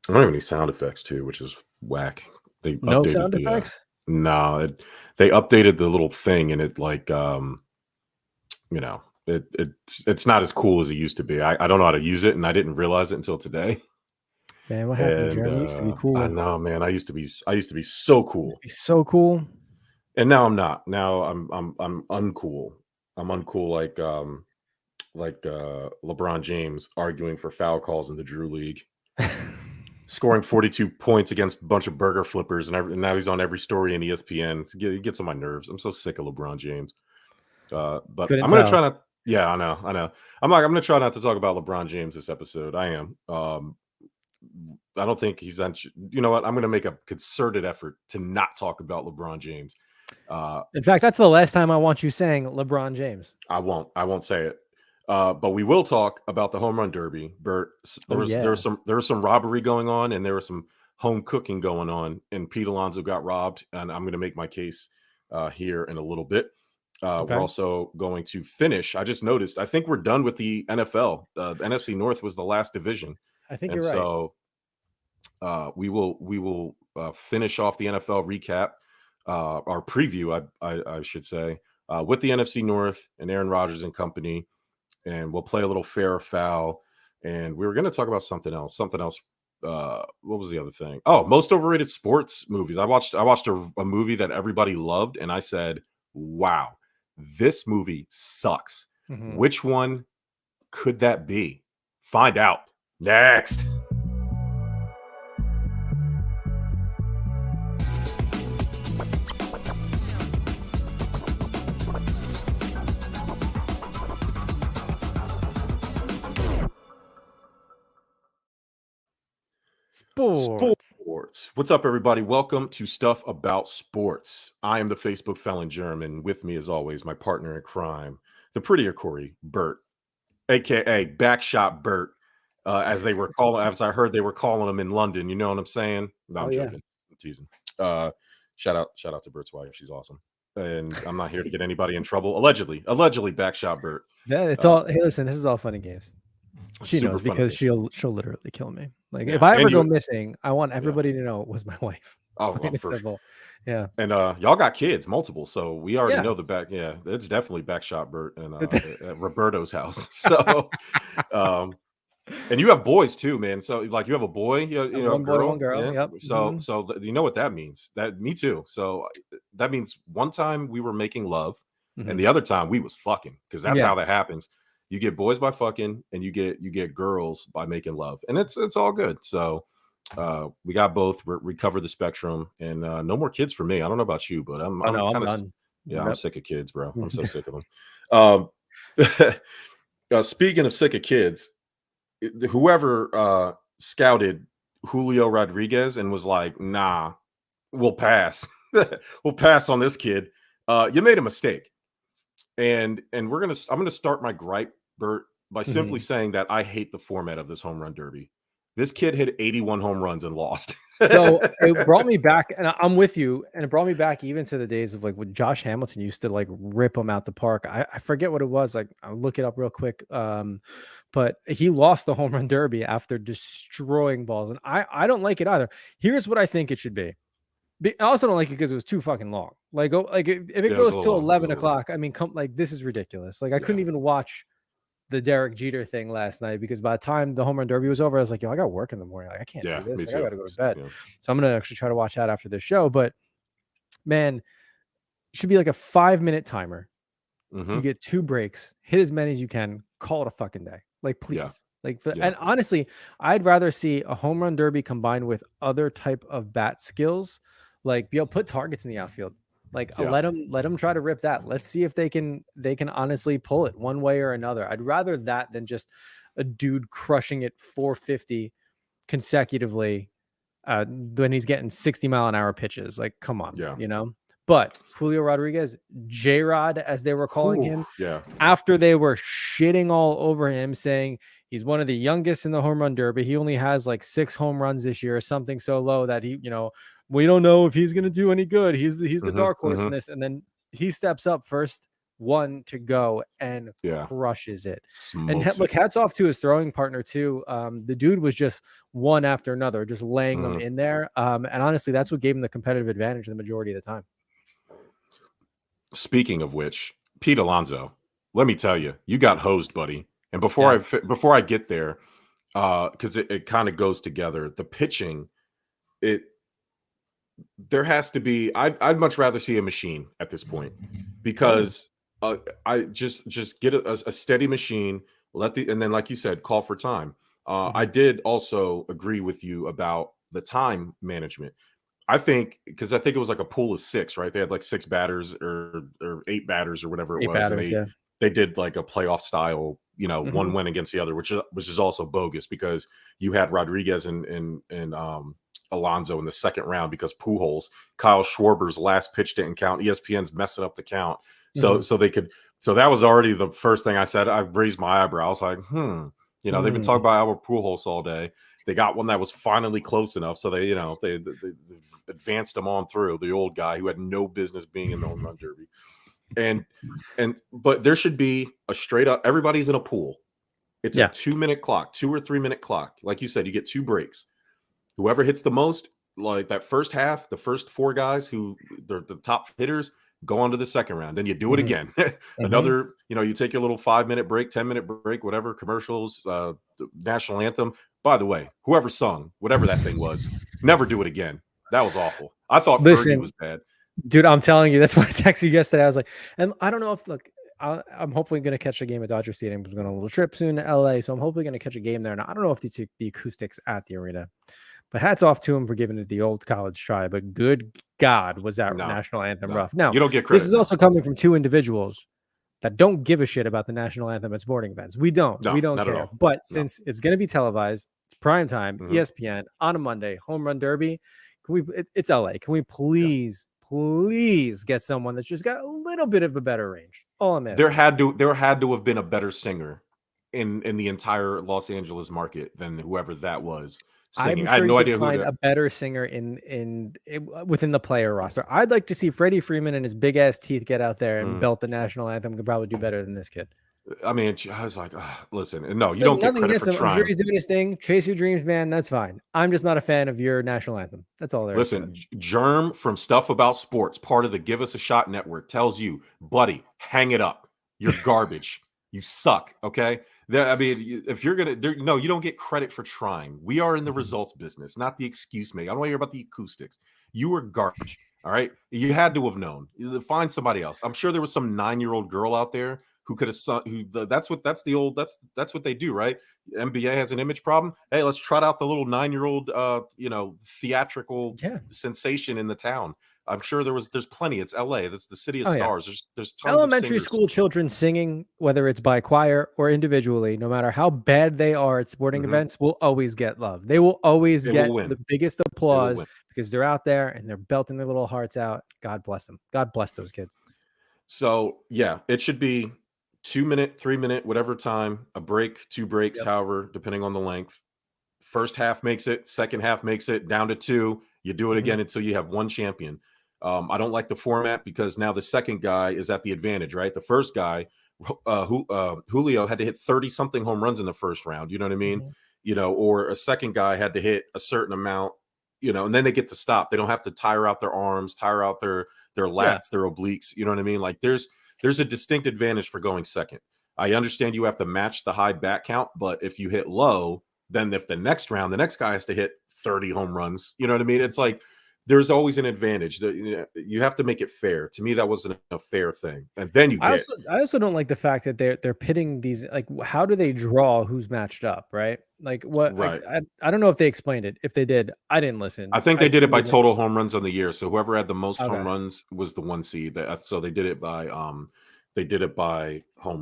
I don't have any sound effects too, which is whack. They No updated sound the effects? no, they updated the little thing and it like you know, it's not as cool as it used to be. I don't know how to use it and I didn't realize it until today. Man, what happened, And Jeremy? Used to be I cool. know, man. I used to be so Used to cool. be so cool. And now I'm not. Now I'm uncool. I'm uncool like LeBron James arguing for foul calls in the Drew League, scoring 42 points against a bunch of burger flippers, and now he's on every story in ESPN. It gets on my nerves. I'm so sick of LeBron James. But Couldn't I'm gonna tell. try not. Yeah, I know. I'm gonna try not to talk about LeBron James this episode. I am. I don't think he's on. You know what? I'm gonna make a concerted effort to not talk about LeBron James. Uh, In fact, that's the last time I want you saying LeBron James. I won't. I won't say it. But we will talk about the home run derby. Bert, Oh yeah. there was some robbery going on, and there was some home cooking going on, and Pete Alonso got robbed. And I'm going to make my case here in a little bit. We're Okay. also going to finish. I just noticed. I think we're done with the NFL. The NFC North was the last division, I think and you're right. so we will finish off the NFL recap, our preview, I should say, with the NFC North and Aaron Rodgers and company, and we'll play a little fair or foul. And we were going to talk about something else. Something else. What was the other thing? Oh, most overrated sports movies. I watched a movie that everybody loved, and I said, "Wow, this movie sucks." Mhm. Which one could that be? Find out next. Sports. Sports. What's up, everybody? Welcome to Stuff About Sports. I am the Facebook felon German. With me, as always, my partner in crime, the prettier Corey, Bert, aka Backshot Bert, as I heard they were calling him in London. You know what I'm saying? No, Oh I'm yeah. joking. I'm teasing. Shout out to Bert's wife. She's awesome. And I'm not here to get anybody in trouble. Allegedly, Backshot Bert. That it's Uh, all. Hey, listen, this is all fun and games. She super knows funny because game. she'll literally kill me. Like if Yeah, I ever and go you. missing, I want Yeah. everybody to know it was my wife. Oh, Plain well, and for simple. Yeah. And y'all got kids, multiple, so we already Yeah. know the back. Yeah, it's definitely backshot Bert and at Roberto's house. So, um, and you have boys too, man. So like you have a boy, you know, a One boy, one girl. girl. Yeah. Yep. So you know what that means. That me too. So that means one time we were making love, and Hmm. the other time we was fucking because that's Yeah. how that happens. You get boys by fucking, and you get girls by making love, and it's all good. So we got both. We covered the spectrum, and no more kids for me. I don't know about you, but I'm Oh I'm no, I'm kind of done. yeah, I'm Yep. sick of kids, bro. I'm so sick of them. Um, speaking of sick of kids, whoever scouted Julio Rodriguez and was like, "Nah, we'll pass. We'll pass on this kid." You made a mistake, and I'm gonna start my gripe, Bert, by simply Mhm. saying that I hate the format of this home run derby. This kid hit 81 home runs and lost. So it brought me back, and I'm with you. And it brought me back even to the days of like when Josh Hamilton used to like rip them out the park. I forget what it was. Like I'll look it up real quick. But he lost the home run derby after destroying balls, and I don't like it either. Here's what I think it should be. I also don't like it because it was too fucking long. Like, like if it Yeah, it was goes a little till long. It was a 11 little long. o'clock, I mean, come like this is ridiculous. Like I couldn't Yeah. even watch the Derek Jeter thing last night because by the time the home run derby was over, I was like, yo, I got work in the morning. Like, I can't do Yeah, this. me Like, I too. got to go to bed. Yeah. So I'm going to actually try to watch that after this show. But man, it should be like a 5-minute timer. You Mhm. get 2 breaks, hit as many as you can, call it a fucking day. Like, Yeah. please. Like, Yeah. and honestly, I'd rather see a home run derby combined with other type of bat skills, like be able to put targets in the outfield. Like Yeah. let them try to rip that. Let's see if they can honestly pull it one way or another. I'd rather that than just a dude crushing it 450 consecutively when he's getting 60-mile-an-hour pitches. Like, come on, Yeah. you know. But Julio Rodriguez, J-Rod, as they were calling Whew, him, yeah. after they were shitting all over him, saying he's one of the youngest in the home run derby. He only has like 6 home runs this year, something so low that he, we don't know if he's going to do any good. He's the Mhm. dark horse in Mhm. this. And then he steps up first one to go and Yeah. crushes it. And Smokes look, it. hats off to his throwing partner too. The dude was just one after another, just laying them Mhm. in there. And honestly, that's what gave him the competitive advantage the majority of the time. Speaking of which, Pete Alonso, let me tell you, you got hosed, buddy. And Yeah. before I get there, because it kind of goes together, the pitching, it there has to be. I'd much rather see a machine at this point Oh. because I just get a steady machine. And then like you said, call for time. I Mhm. did also agree with you about the time management. I think because I think it was like a pool of 6, right? They had like 6 batters or 8 batters or whatever it 8 was, and batters, yeah. they did like a playoff style, one Mhm. win against the other, which is also bogus because you had Rodriguez and Alonso in the second round because Pujols, Kyle Schwarber's last pitch didn't count. ESPN's messing up the count, so Mhm. so they could. So that was already the first thing I said. I raised my eyebrow. I was like, they've been talking Mm. about Albert Pujols all day. They got one that was finally close enough, so they advanced him on through the old guy who had no business being in the home run derby. And but there should be a straight up. Everybody's in a pool. It's a Yeah. 2-minute clock, 2 or 3 minute clock. Like you said, you get 2 breaks. Whoever hits the most, like that first half, the first 4 guys who they're the top hitters go on to the second round. Then you do it Mhm. again. Mhm. Another, you take your little 5-minute break, 10-minute break, whatever, commercials, the national anthem. By the way, whoever sung, whatever that thing was, never do it again. That was awful. I thought Fergie Listen, was bad. dude, I'm telling you, that's why I texted you yesterday. I was like, and I don't know if look, I'm hopefully going to catch a game at Dodger Stadium. I'm going on a little trip soon to LA, so I'm hopefully going to catch a game there. And I don't know if the acoustics at the arena, but hats off to him for giving it the old college try. But good God, was that No, national anthem no, rough? Now, you don't get this credit. is No, also coming from two individuals that don't give a shit about the national anthem at sporting events. We don't. no, We don't not at care. all. But No. since it's going to be televised, it's prime time, Mhm. ESPN on a Monday, home run derby. Can we? It's LA. Can we Yeah. please get someone that's just got a little bit of a better range? All I'm There asking. had to there had to have been a better singer in the entire Los Angeles market than whoever that was I'm singing. I had sure you no could idea who find to. a better singer within the player roster. I'd like to see Freddie Freeman and his big ass teeth get out there and Mm. belt the national anthem. Could probably do better than this kid. I mean, I was like, "Ugh, listen, and no, you don't Listen, get nothing credit against for him. I'm sure trying. he's doing his thing. Chase your dreams, man. That's fine. I'm just not a fan of your national anthem. That's all there is to it. Listen, Germ from Stuff About Sports, part of the Give Us a Shot network, tells you, buddy, hang it up. You're garbage. You suck. Okay. I mean, if you're gonna, no, you don't get credit for trying. We are in the Mhm. results business, not the excuse making. I don't want to hear about the acoustics. You were garbage. All right. You had to have known. Find somebody else. I'm sure there was some 9-year-old girl out there who could have sung. That's what they do, right? NBA has an image problem. Hey, let's trot out the little 9-year-old, theatrical Yeah. sensation in the town. I'm sure there's plenty. It's LA. That's the city of Oh, yeah. stars. There's tons of Elementary singers. school children singing, whether it's by choir or individually, no matter how bad they are at sporting Mhm. events, will always get love. They will always They will get the win. biggest They will win. applause because they're out there and they're belting their little hearts out. God bless them. God bless those kids. So yeah, it should be 2-minute, 3-minute, whatever time, a break, 2 breaks, Yep. however, depending on the length. First half makes it, second half makes it down to 2. You do it Mhm. again until you have one champion. I don't like the format because now the second guy is at the advantage, right? The first guy, Julio had to hit 30 something home runs in the first round. You know what I mean? Mhm. Or a second guy had to hit a certain amount, and then they get to stop. They don't have to tire out their arms, tire out their Yeah. lats, their obliques. You know what I mean? Like there's a distinct advantage for going second. I understand you have to match the high bat count, but if you hit low, then if the next round, the next guy has to hit 30 home runs. You know what I mean? It's like there's always an advantage that you have to make it fair. To me, that wasn't a fair thing. And then you get I also don't like the fact that they're pitting these like how do they draw who's matched up, right? Like what like right. I don't know if they explained it. If they did, I didn't I listen. think I they did it by truly didn't. total home runs on the year. So whoever had the most home Okay. runs was the one seed. So they did it by home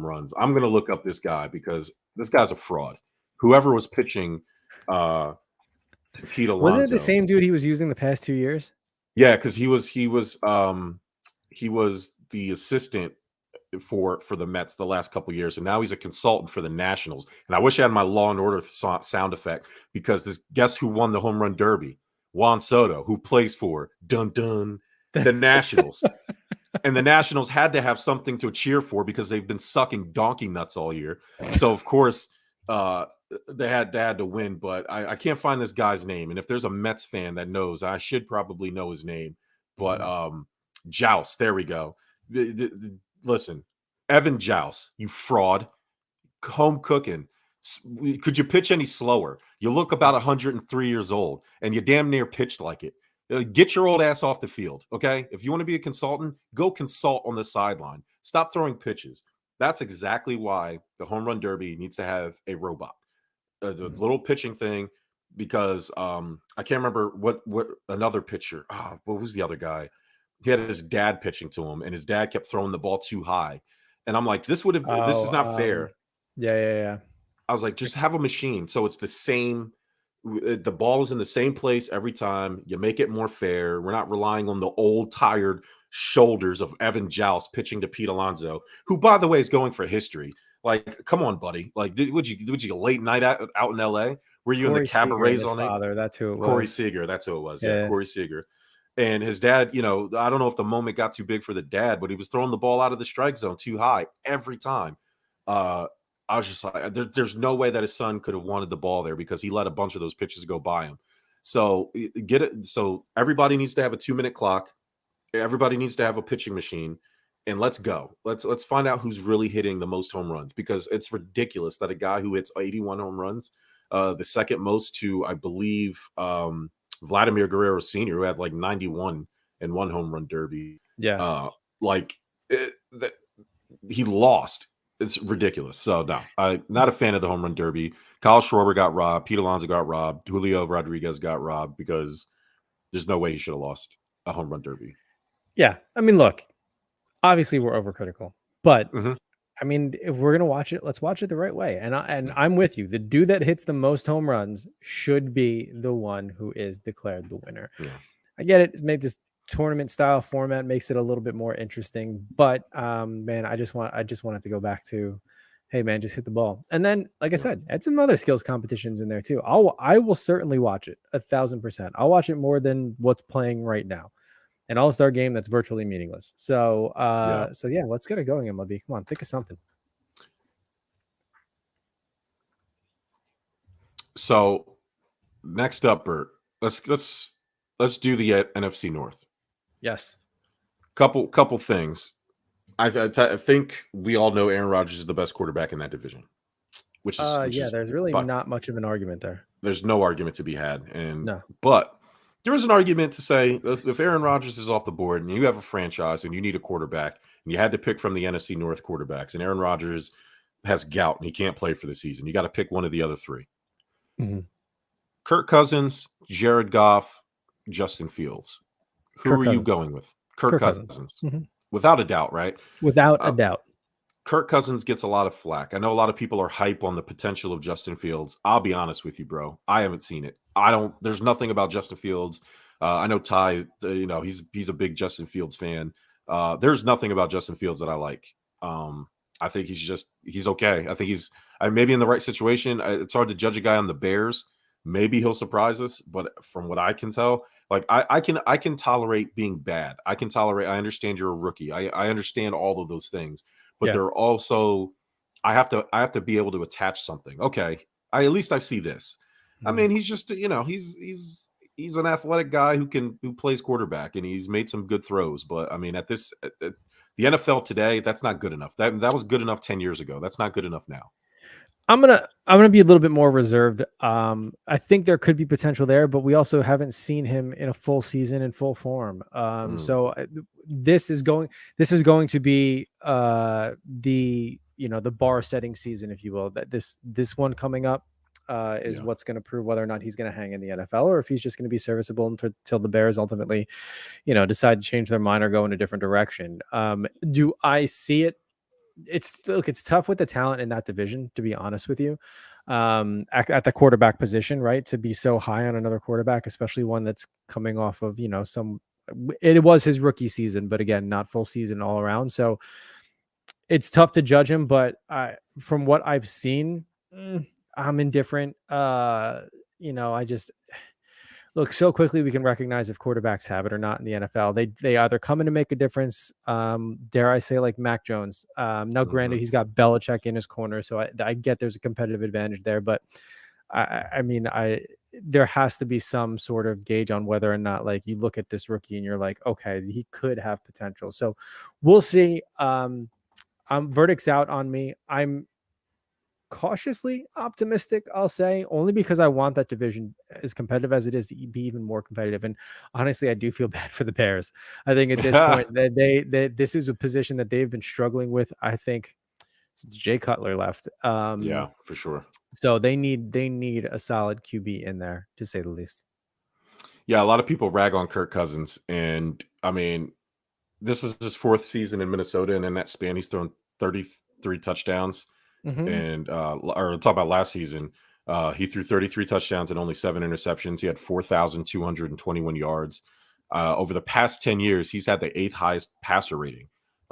runs. I'm gonna look up this guy because this guy's a fraud. Whoever was pitching uh to Pete Wasn't it the Alonso. same dude he was using the past 2 years? Yeah, because he was the assistant for the Mets the last couple years, and now he's a consultant for the Nationals. And I wish I had my Law and Order sound effect because this guess who won the home run derby? Juan Soto, who plays for dun dun the Nationals. And the Nationals had to have something to cheer for because they've been sucking donkey nuts all year. So of course, uh, they had to win. But I can't find this guy's name. And if there's a Mets fan that knows, I should probably know his name. But Joust, there we go. Listen, Evan Joust, you fraud, home cooking. Could you pitch any slower? You look about 103 years old, and you damn near pitched like it. Get your old ass off the field, okay? If you want to be a consultant, go consult on the sideline. Stop throwing pitches. That's exactly why the home run derby needs to have a robot, the little pitching thing. Because I can't remember what another pitcher. What was the other guy? He had his dad pitching to him, and his dad kept throwing the ball too high. And I'm like, this is not fair. Yeah. I was like, just have a machine so it's the same. The ball is in the same place every time. You make it more fair. We're not relying on the old, tired shoulders of Evan Joust pitching to Pete Alonso, who, by the way, is going for history. Like, come on, buddy. Like, would you late night out in L.A.? Were you Corey in the cabarets all night? Father, that's who it was. Corey Seager, that's who it was. Yeah, Corey Seager. And his dad, I don't know if the moment got too big for the dad, but he was throwing the ball out of the strike zone too high every time. I was just like, there's no way that his son could have wanted the ball there because he let a bunch of those pitches go by him. So get it. So everybody needs to have a 2-minute clock. Everybody needs to have a pitching machine, and let's go. Let's find out who's really hitting the most home runs, because it's ridiculous that a guy who hits 81 home runs, the second most to, I believe, Vladimir Guerrero Sr., who had like 91 and one home run derby. Yeah. He lost. It's ridiculous. So no, I'm not a fan of the home run derby. Kyle Schwarber got robbed. Pete Alonso got robbed. Julio Rodriguez got robbed, because there's no way he should have lost a home run derby. Yeah. I mean, look, obviously we're overcritical, but I mean, if we're going to watch it, let's watch it the right way. And I'm with you. The dude that hits the most home runs should be the one who is declared the winner. Yeah. I get it. It makes this tournament style format makes it a little bit more interesting, but man, I just wanted to go back to, hey man, just hit the ball. And then, like I said, add some other skills competitions in there too. I will certainly watch it 1,000%. I'll watch it more than what's playing right now. An all-star game that's virtually meaningless. So yeah, let's get it going, MLB. Come on, think of something. So next up, Bert, let's do the NFC North. Yes. Couple things. I think we all know Aaron Rodgers is the best quarterback in that division. Which is there's really not much of an argument there. There's no argument to be had, but there is an argument to say if Aaron Rodgers is off the board and you have a franchise and you need a quarterback and you had to pick from the NFC North quarterbacks, and Aaron Rodgers has gout and he can't play for the season, you got to pick one of the other three. Kirk Cousins, Jared Goff, Justin Fields. Who are you going with? Kirk Cousins. Without a doubt, right? Without a doubt. Kirk Cousins gets a lot of flack. I know a lot of people are hype on the potential of Justin Fields. I'll be honest with you, bro. I haven't seen it. There's nothing about Justin Fields. I know Ty, he's a big Justin Fields fan. There's nothing about Justin Fields that I like. I think he's okay. I think maybe in the right situation. It's hard to judge a guy on the Bears. Maybe he'll surprise us, but from what I can tell, like I can tolerate being bad. I understand you're a rookie. I understand all of those things, but they're also, I have to be able to attach something. Okay, at least I see this. I mean, he's just he's an athletic guy who plays quarterback, and he's made some good throws. But I mean, at the NFL today, that's not good enough. That was good enough 10 years ago. That's not good enough now. I'm gonna be a little bit more reserved. I think there could be potential there, but we also haven't seen him in a full season in full form. So this is going to be the bar setting season, if you will. That this one coming up is what's going to prove whether or not he's going to hang in the NFL, or if he's just going to be serviceable until the Bears ultimately, decide to change their mind or go in a different direction. Do I see it? It's tough with the talent in that division, to be honest with you, at the quarterback position, right? To be so high on another quarterback, especially one that's coming off of, it was his rookie season, but again, not full season all around. So it's tough to judge him, but from what I've seen, I'm indifferent. look, so quickly we can recognize if quarterbacks have it or not in the NFL. They either come in to make a difference, dare I say, like Mac Jones. Now, granted, Hmm. he's got Belichick in his corner, so I get there's a competitive advantage there, but I mean, there has to be some sort of gauge on whether or not like you look at this rookie and you're like, okay, he could have potential. So we'll see. Verdict's out on me. I'm cautiously optimistic, I'll say, only because I want that division as competitive as it is to be even more competitive. And honestly, I do feel bad for the Bears. I think at this Yeah, point that this is a position that they've been struggling with. I think since Jay Cutler left. yeah, for sure. So they need a solid QB in there to say the least. Yeah, a lot of people rag on Kirk Cousins, and I mean, this is his fourth season in Minnesota, and in that span, he's thrown 33 touchdowns. Hmm. And or talk about last season, he threw 33 touchdowns and only 7 interceptions. He had 4,221 yards. Over the past 10 years, he's had the eighth highest passer rating.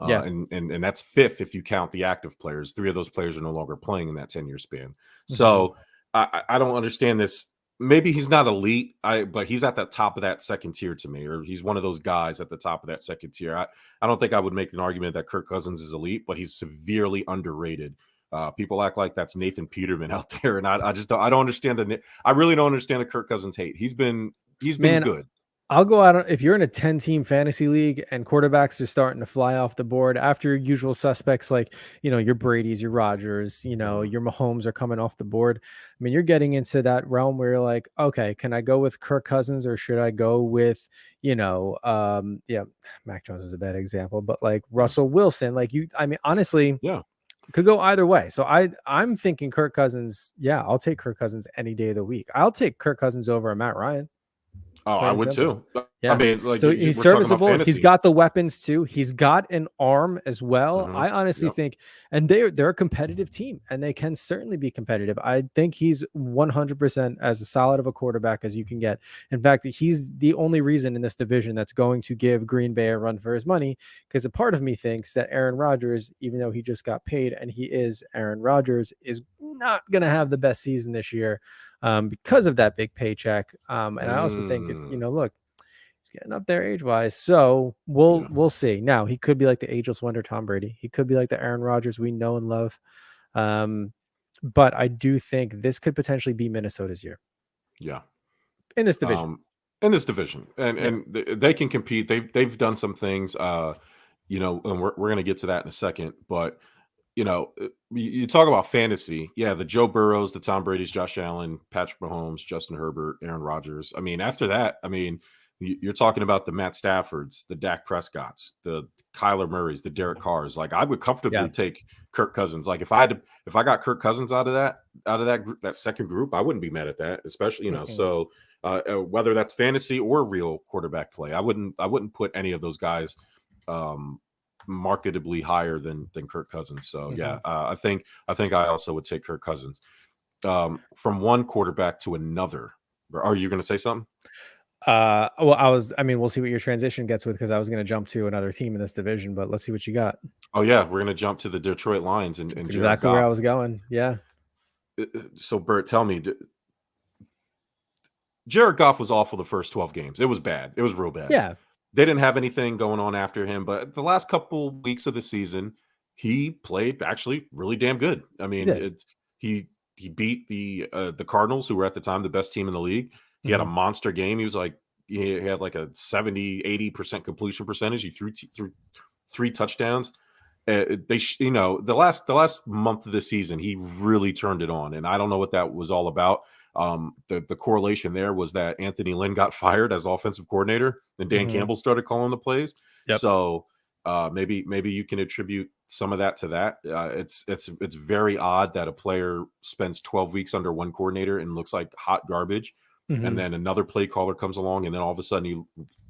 Yeah. And that's fifth if you count the active players. Three of those players are no longer playing in that 10-year span. Hmm. So I don't understand this. Maybe he's not elite, but he's at the top of that second tier to me, or he's one of those guys at the top of that second tier. I don't think I would make an argument that Kirk Cousins is elite, but he's severely underrated. People act like that's Nathan Peterman out there, and I just don't, I don't understand I really don't understand the Kirk Cousins hate. He's been Man, good. I'll go out if you're in a 10-team fantasy league and quarterbacks are starting to fly off the board after usual suspects like, your Brady's, your Rodgers, Mhm. your Mahomes are coming off the board. I mean, you're getting into that realm where you're like, okay, can I go with Kirk Cousins or should I go with, yeah, Mac Jones is a bad example, but like Yeah, Russell Wilson, like I mean, honestly, yeah. could go either way. So I'm thinking Kirk Cousins. Yeah, I'll take Kirk Cousins any day of the week. I'll take Kirk Cousins over Matt Ryan. Oh, I Plain and would simple. too. I Yeah. mean, like So he's we're talking about serviceable. He's fantasy. got the weapons too. He's got an arm as well. Hmm. I honestly Yep. think, and they're a competitive team, and they can certainly be competitive. I think he's 100% as solid of a quarterback as you can get. In fact, he's the only reason in this division that's going to give Green Bay a run for his money. Because a part of me thinks that Aaron Rodgers, even though he just got paid and he is Aaron Rodgers, is not going to have the best season this year because of that big paycheck. And I also think, Mm, look, he's getting up there age wise. So we'll yeah, we'll see. Now he could be like the ageless wonder Tom Brady. He could be like the Aaron Rodgers we know and love. Um, but I do think this could potentially be Minnesota's year yeah. in this division. Um, in this division, and Yeah. they can compete. They've done some things. And we're gonna get to that in a second, but you talk about fantasy. Yeah, the Joe Burrows, the Tom Brady's, Josh Allen, Patrick Mahomes, Justin Herbert, Aaron Rodgers. I mean, after that, I mean, you're talking about the Matt Staffords, the Dak Prescotts, the Kyler Murrays, the Derek Carrs. Like I would Yeah. comfortably take Kirk Cousins. Like if I got Kirk Cousins out of that group, that second group, I wouldn't be mad at that. Especially Mm-mm. so whether that's fantasy or real quarterback play, I wouldn't put any of those guys. Um, Marketably higher than Kirk Cousins. So Mm-hmm. yeah, I think I also would take Kirk Cousins. From one quarterback to another. Are you going to say something? Well, I mean, we'll see what your transition gets with because I was going to jump to another team in this division, but let's see what you got. Oh yeah, we're going to jump to the Detroit Lions and That's Jared exactly where I Goff. was going. Yeah. So Bert, tell me, Jared Goff was awful the first 12 games. It was bad. It was real bad. Yeah. They didn't have anything going on after him, but the last couple weeks of the season, he played actually really damn good. I He mean, did. he beat the Cardinals, who were at the time the best team in the league. He had a Hmm. monster game. He had like a 70-80% completion percentage. He threw three touchdowns. The last month of the season, he really turned it on, and I don't know what that was all about. The correlation there was that Anthony Lynn got fired as offensive coordinator, and Dan Hmm. Campbell started calling the plays. Yep. So maybe you can attribute some of that to that. It's very odd that a player spends 12 weeks under one coordinator and looks like hot garbage, and Hmm. then another play caller comes along, and then all of a sudden he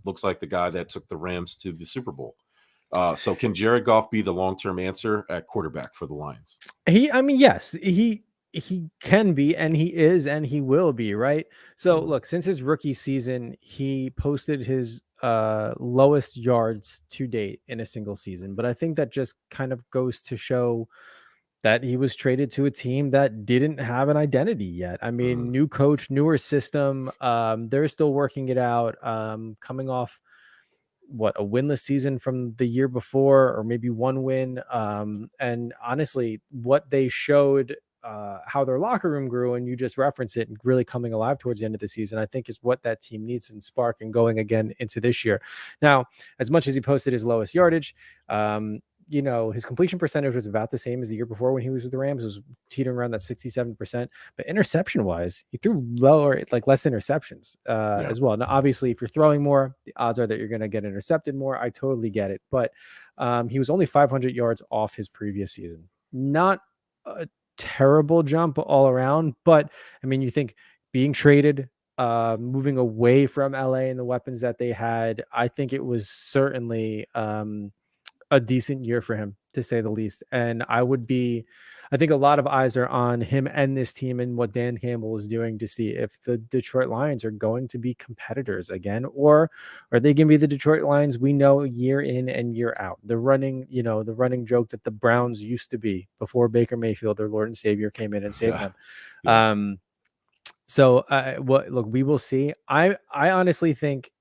looks like the guy that took the Rams to the Super Bowl. So can Jared Goff be the long-term answer at quarterback for the Lions? I mean, yes, he can be, and he is, and he will be, right? So Mhm. look, since his rookie season, he posted his lowest yards to date in a single season. But I think that just kind of goes to show that he was traded to a team that didn't have an identity yet. I mean, Mm, new coach, newer system. They're still working it out. Coming off what, a winless season from the year before, or maybe one win. And honestly, what they showed, how their locker room grew, and you just referenced it, really coming alive towards the end of the season, I think is what that team needs in spark and going again into this year. Now, as much as he posted his lowest yardage, his completion percentage was about the same as the year before when he was with the Rams. It was teetering around that 67%. But interception wise, he threw lower, like less interceptions yeah. as well. Now, obviously, if you're throwing more, the odds are that you're going to get intercepted more. I totally get it. But he was only 500 yards off his previous season. Not a terrible jump all around. But I mean, you think being traded, moving away from LA and the weapons that they had, I think it was certainly a decent year for him, to say the least. And I think a lot of eyes are on him and this team and what Dan Campbell is doing to see if the Detroit Lions are going to be competitors again, or are they going to be the Detroit Lions we know year in and year out? The running joke that the Browns used to be before Baker Mayfield, their Lord and Savior, came in and saved Yeah. them. Yeah. Um, look, we will see. I honestly think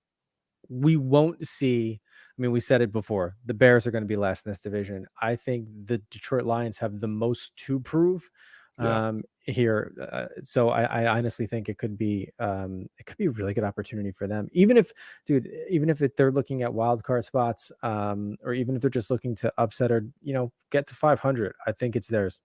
we won't see. I mean, we said it before. The Bears are going to be last in this division. I think the Detroit Lions have the most to prove Yeah. here. So I honestly think it could be a really good opportunity for them. Even if, dude, they're looking at wild card spots, or even if they're just looking to upset or get to 500, I think it's theirs.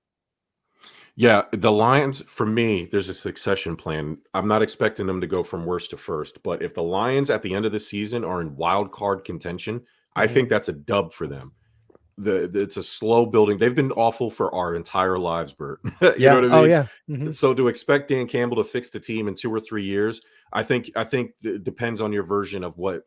Yeah, the Lions, for me, there's a succession plan. I'm not expecting them to go from worst to first, but if the Lions at the end of the season are in wild card contention, I Mm-hmm. think that's a dub for them. It's a slow building. They've been awful for our entire lives, Bert. You know Yeah. what I Oh mean? yeah. Mm-hmm. So to expect Dan Campbell to fix the team in 2 or 3 years, I think it depends on your version of what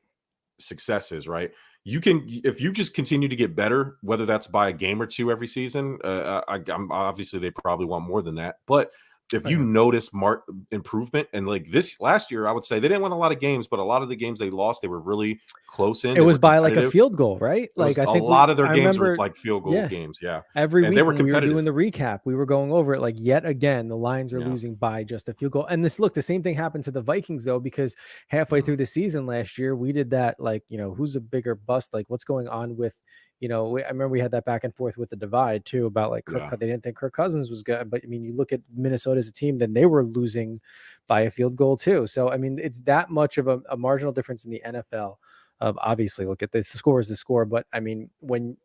success is, right? You can, if you just continue to get better, whether that's by a game or two every season. I'm obviously they probably want more than that, but if Oh you yeah. notice mark improvement, and like this last year, I would say they didn't win a lot of games, but a lot of the games they lost, they were really close in. It They was were by like a competitive. field goal, right? It Like was I a think lot of their I games were remember, like field goal yeah. games, yeah, Every and they week were when we were doing competitive. the recap, we were going over it like yet again, the Lions are Yeah. losing by just a field goal. And the same thing happened to the Vikings though, because halfway Mhm. through the season last year, we did that like, who's a bigger bust? Like what's going on with, I remember we had that back and forth with the divide too about like Yeah. They didn't think Kirk Cousins was good. But I mean, you look at Minnesota as a team, then they were losing by a field goal too. So, I mean, it's that much of a marginal difference in the NFL. Obviously, look at the score is the score. But I mean, when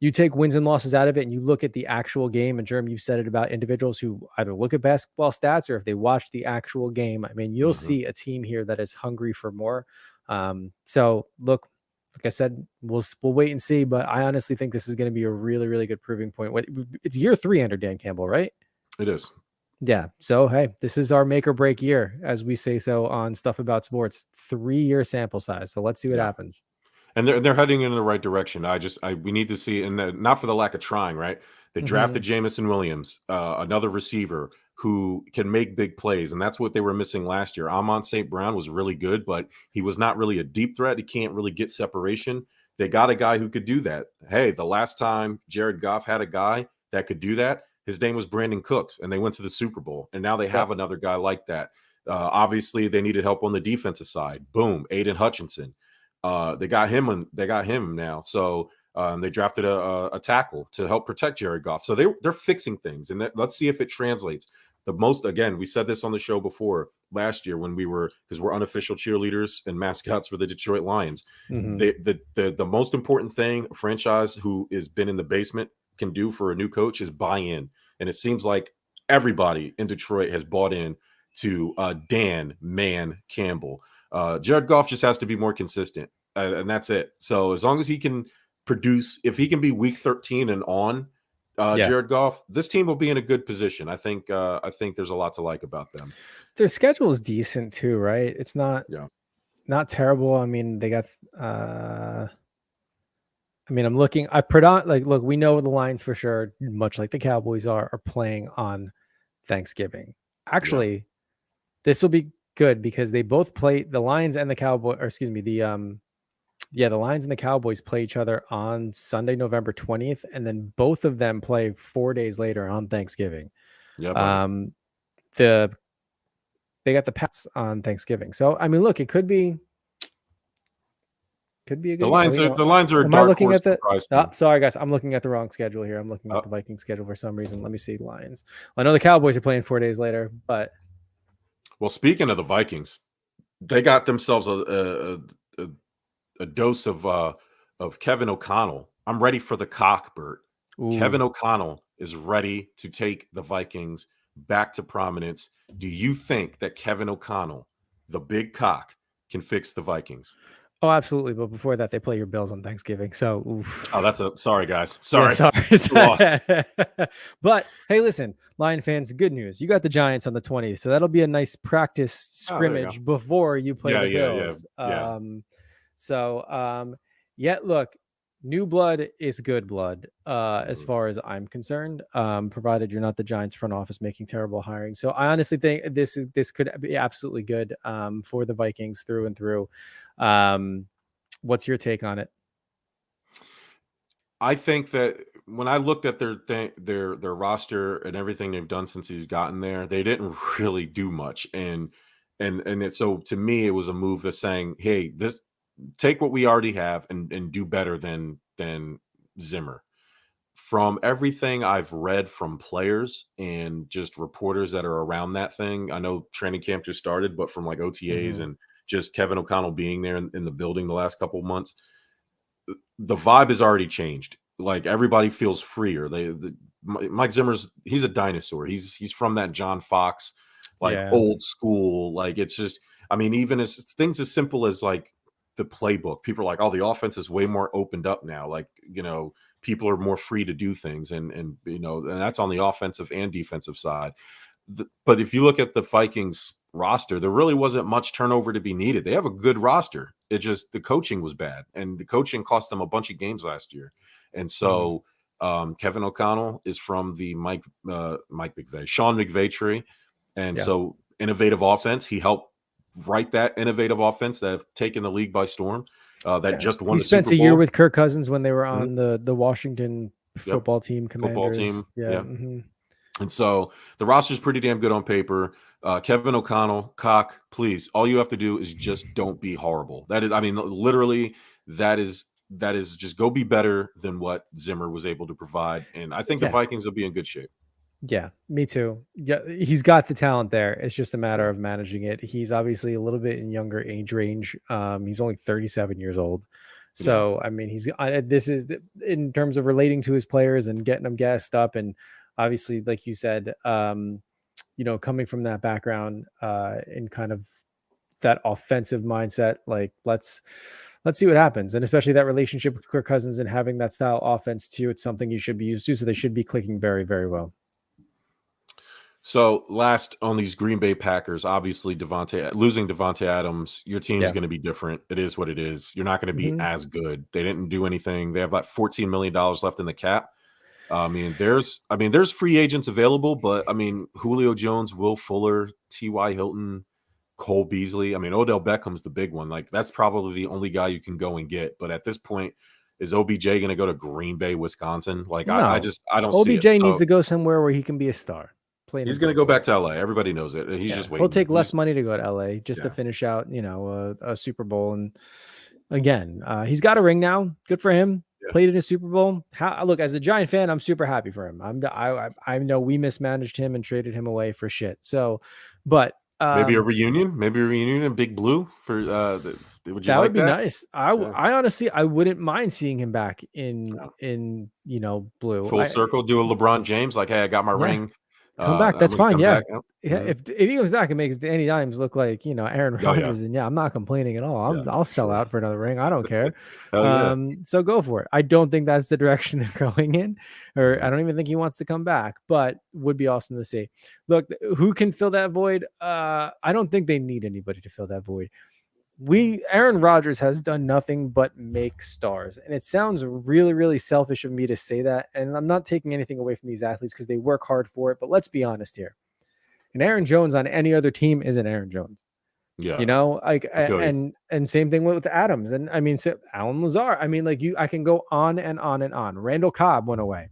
you take wins and losses out of it and you look at the actual game, and Jeremy, you've said it about individuals who either look at basketball stats or if they watch the actual game, I mean, you'll Mhm. see a team here that is hungry for more. So look, like I said, we'll wait and see, but I honestly think this is going to be a really, really good proving point. It's year 3 under Dan Campbell, right? It is. Yeah. So hey, this is our make or break year, as we say so on Stuff About Sports. 3-year sample size. So let's see what Yeah. happens. And they're heading in the right direction. We need to see, and not for the lack of trying, right? They Mm-hmm. drafted Jamison Williams, another receiver who can make big plays, and that's what they were missing last year. Amon St. Brown was really good, but he was not really a deep threat. He can't really get separation. They got a guy who could do that. Hey, the last time Jared Goff had a guy that could do that, his name was Brandon Cooks, and they went to the Super Bowl. And now they Yep. have another guy like that. Obviously, they needed help on the defensive side. Boom, Aiden Hutchinson. They got him now. So they drafted a tackle to help protect Jared Goff. So they're fixing things, and let's see if it translates. The most, again, we said this on the show before last year when because we're unofficial cheerleaders and mascots for the Detroit Lions. Mm-hmm. The most important thing a franchise who has been in the basement can do for a new coach is buy in, and it seems like everybody in Detroit has bought in to Dan Man Campbell. Jared Goff just has to be more consistent, and that's it. So as long as he can produce, if he can be week 13 and on, Yeah. Jared Goff, this team will be in a good position. I think. I think there's a lot to like about them. Their schedule is decent too, right? It's Yeah. not terrible. I mean, they got I mean, I'm looking look, we know the Lions for sure, much like the Cowboys are playing on Thanksgiving. Yeah. Actually, this will be good because they both play the Lions and the Cowboy, or excuse me, Yeah, the Lions and the Cowboys play each other on Sunday, November 20th, and then both of them play 4 days later on Thanksgiving. Yeah, buddy. Um, the they got the Pats on Thanksgiving. So, I mean, look, it could be a good, oh, The Lions are a am I dark looking horse at the, surprise oh, team. sorry guys, I'm looking at the wrong schedule here. I'm looking at Uh, the Viking schedule for some reason. Let me see Lions. Well, I know the Cowboys are playing 4 days later, but well, speaking of the Vikings, they got themselves a, a dose of Kevin O'Connell. I'm ready for the cock, Bert. ooh. Kevin O'Connell is ready to take the Vikings back to prominence. Do you think that Kevin O'Connell, the big cock, can fix the Vikings? Oh, absolutely. But before that, they play your Bills on Thanksgiving. So, Oh, oof. that's a sorry, guys. Yeah, Sorry, sorry. lost. But hey, listen, Lion fans, good news. You got the Giants on the 20th. So that'll be a nice practice Oh, there you go. scrimmage before you play Yeah, the yeah, yeah, Bills. yeah. Yeah, look, new blood is good blood, as Mhm. far as I'm concerned, provided you're not the Giants front office making terrible hiring. So I honestly think this could be absolutely good for the Vikings through and through. Um, what's your take on it? I think that when I looked at their roster and everything they've done since he's gotten there, they didn't really do much. So to me, it was a move of saying, "Hey, this take what we already have and do better than Zimmer." From everything I've read from players and just reporters that are around that thing, I know training camp just started, but from like OTAs Mhm. and just Kevin O'Connell being there in the building the last couple of months, the vibe has already changed. Like everybody feels freer. Mike Zimmer's he's a dinosaur. He's from that John Fox, like Yeah. old school. Like it's just, I mean, even as things as simple as like the playbook, people are like, oh, the offense is way more opened up now. Like, people are more free to do things, and that's on the offensive and defensive side. But if you look at the Vikings roster, there really wasn't much turnover to be needed. They have a good roster. It just the coaching was bad, and the coaching cost them a bunch of games last year. And Mhm. so Kevin O'Connell is from the Mike McVay, Sean McVay tree, and Yeah. so innovative offense. He helped write that innovative offense that have taken the league by storm. That Yeah. just won He the spent Super a year Bowl. with Kirk Cousins when they were Mhm. on the Washington Yep, football team football Commanders. team. Yeah. Yeah. Mhm. And so the roster's pretty damn good on paper. Kevin O'Connell, cock, please. All you have to do is just don't be horrible. That is, I mean, literally, that is just go be better than what Zimmer was able to provide. And I think the Yeah. Vikings will be in good shape. Yeah, me too. Yeah, he's got the talent there. It's just a matter Yeah, of managing it. He's obviously a little bit in younger age range. He's only 37 years old. yeah. So, I mean, this is in terms of relating to his players and getting them gassed up. And obviously, like you said, coming from that background, and kind of that offensive mindset, like let's see what happens. And especially that relationship with Kirk Cousins and having that style offense too, it's something you should be used to. So they should be clicking very, very well. So last on these Green Bay Packers, obviously losing Devontae Adams, your team's Yeah. going to be different. It is what it is. You're not going to be Mhm. as good. They didn't do anything. They have like $14 million left in the cap. I mean, there's free agents available, but I mean, Julio Jones, Will Fuller, T.Y. Hilton, Cole Beasley. I mean, Odell Beckham's the big one. Like that's probably the only guy you can go and get. But at this point, is OBJ going to go to Green Bay, Wisconsin? Like I No. just I don't see it. OBJ needs So to go somewhere where he can be a star, plain he's and going to go simple. back to LA. Everybody knows it. He's Yeah. just He'll waiting. take less money to go to LA just to Yeah, finish out, a Super Bowl. And again, he's got a ring now. Good for him. yeah. Played in a Super Bowl. Look, as a Giant fan, I'm super happy for him. I know we mismanaged him and traded him away for shit. So, but Maybe a reunion. Maybe a reunion in Big Blue for. Would you that would like be that? nice. Yeah. I honestly I wouldn't mind seeing him back in Yeah. blue. Full circle. Do a LeBron James. Like, hey, I got my Yeah. ring. Come back, I'm that's going to fine, come yeah. back. Yep. Yeah, Mhm. if he comes back and makes Danny Dimes look like, Aaron Oh yeah. Rodgers, then yeah, I'm not complaining at all. Yeah. I'll For sell sure. out for another ring. I don't care. Hell yeah. So go for it. I don't think that's the direction they're going in, or I Mhm. don't even think he wants to come back, but would be awesome to see. Look, who can fill that void? I don't think they need anybody to fill that void. Aaron Rodgers has done nothing but make stars. And it sounds really, really selfish of me to say that. And I'm not taking anything away from these athletes because they work hard for it. But let's be honest here. And Aaron Jones on any other team isn't Aaron Jones. Yeah, You know, like I feel you. and same thing with Adams. And I mean, so Alan Lazar. I mean, like I can go on and on and on. Randall Cobb went away.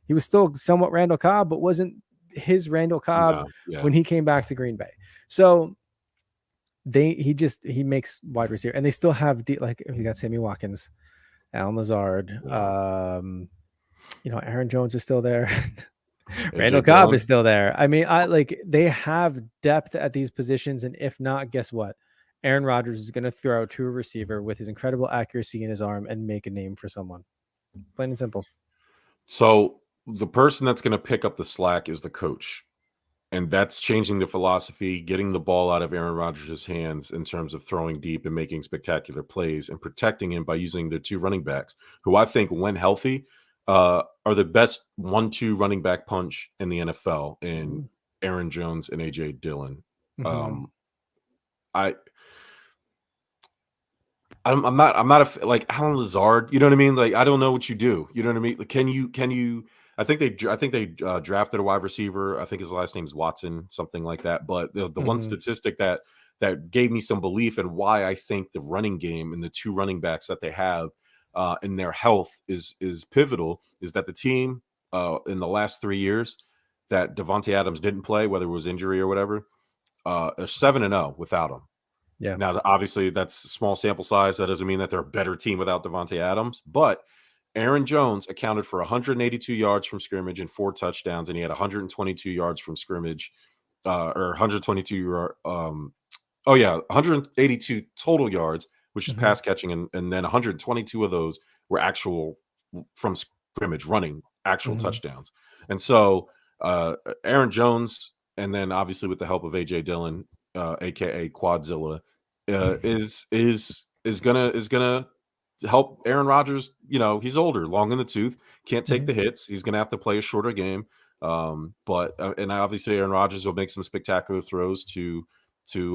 He was still somewhat Randall Cobb, but wasn't his Randall Cobb No, yeah, when he came back to Green Bay. So he makes wide receiver, and they still have like he got Sammy Watkins, Alan Lazard, yeah. Aaron Jones is still there. AJ Randall Cobb is Dillon. still there. I mean, I like they have depth at these positions, and if not, guess what? Aaron Rodgers is going to throw to a receiver with his incredible accuracy in his arm and make a name for someone. Plain and simple. So the person that's going to pick up the slack is the coach. And that's changing the philosophy, getting the ball out of Aaron Rodgers' hands in terms of throwing deep and making spectacular plays and protecting him by using the two running backs, who I think, when healthy, are the best 1-2 running back punch in the NFL in Aaron Jones and AJ Dillon. Mm-hmm. Um, I I'm not like Alan Lazard. You know what I mean? Like I don't know what you do. You know what I mean? Like, can you? I think they drafted a wide receiver. I think his last name's Watson, something like that. But the one Mm-hmm. statistic that gave me some belief in why I think the running game and the two running backs that they have in their health is pivotal is that the team in the last 3 years that Devontae Adams didn't play, whether it was injury or whatever, are 7-0 without him. Yeah. Now, obviously, that's a small sample size. That doesn't mean that they're a better team without Devontae Adams. But Aaron Jones accounted for 182 yards from scrimmage and 4 touchdowns, and he had 122 yards from scrimmage, or 122 yard. 182 total yards, which is Mm-hmm. pass catching, and then 122 of those were actual from scrimmage, running actual Mm-hmm. touchdowns. And so, Aaron Jones, and then obviously with the help of AJ Dillon, aka Quadzilla, is gonna help Aaron Rodgers. You know, he's older, long in the tooth, can't take Mm-hmm. the hits. He's gonna have to play a shorter game. But and obviously Aaron Rodgers will make some spectacular throws to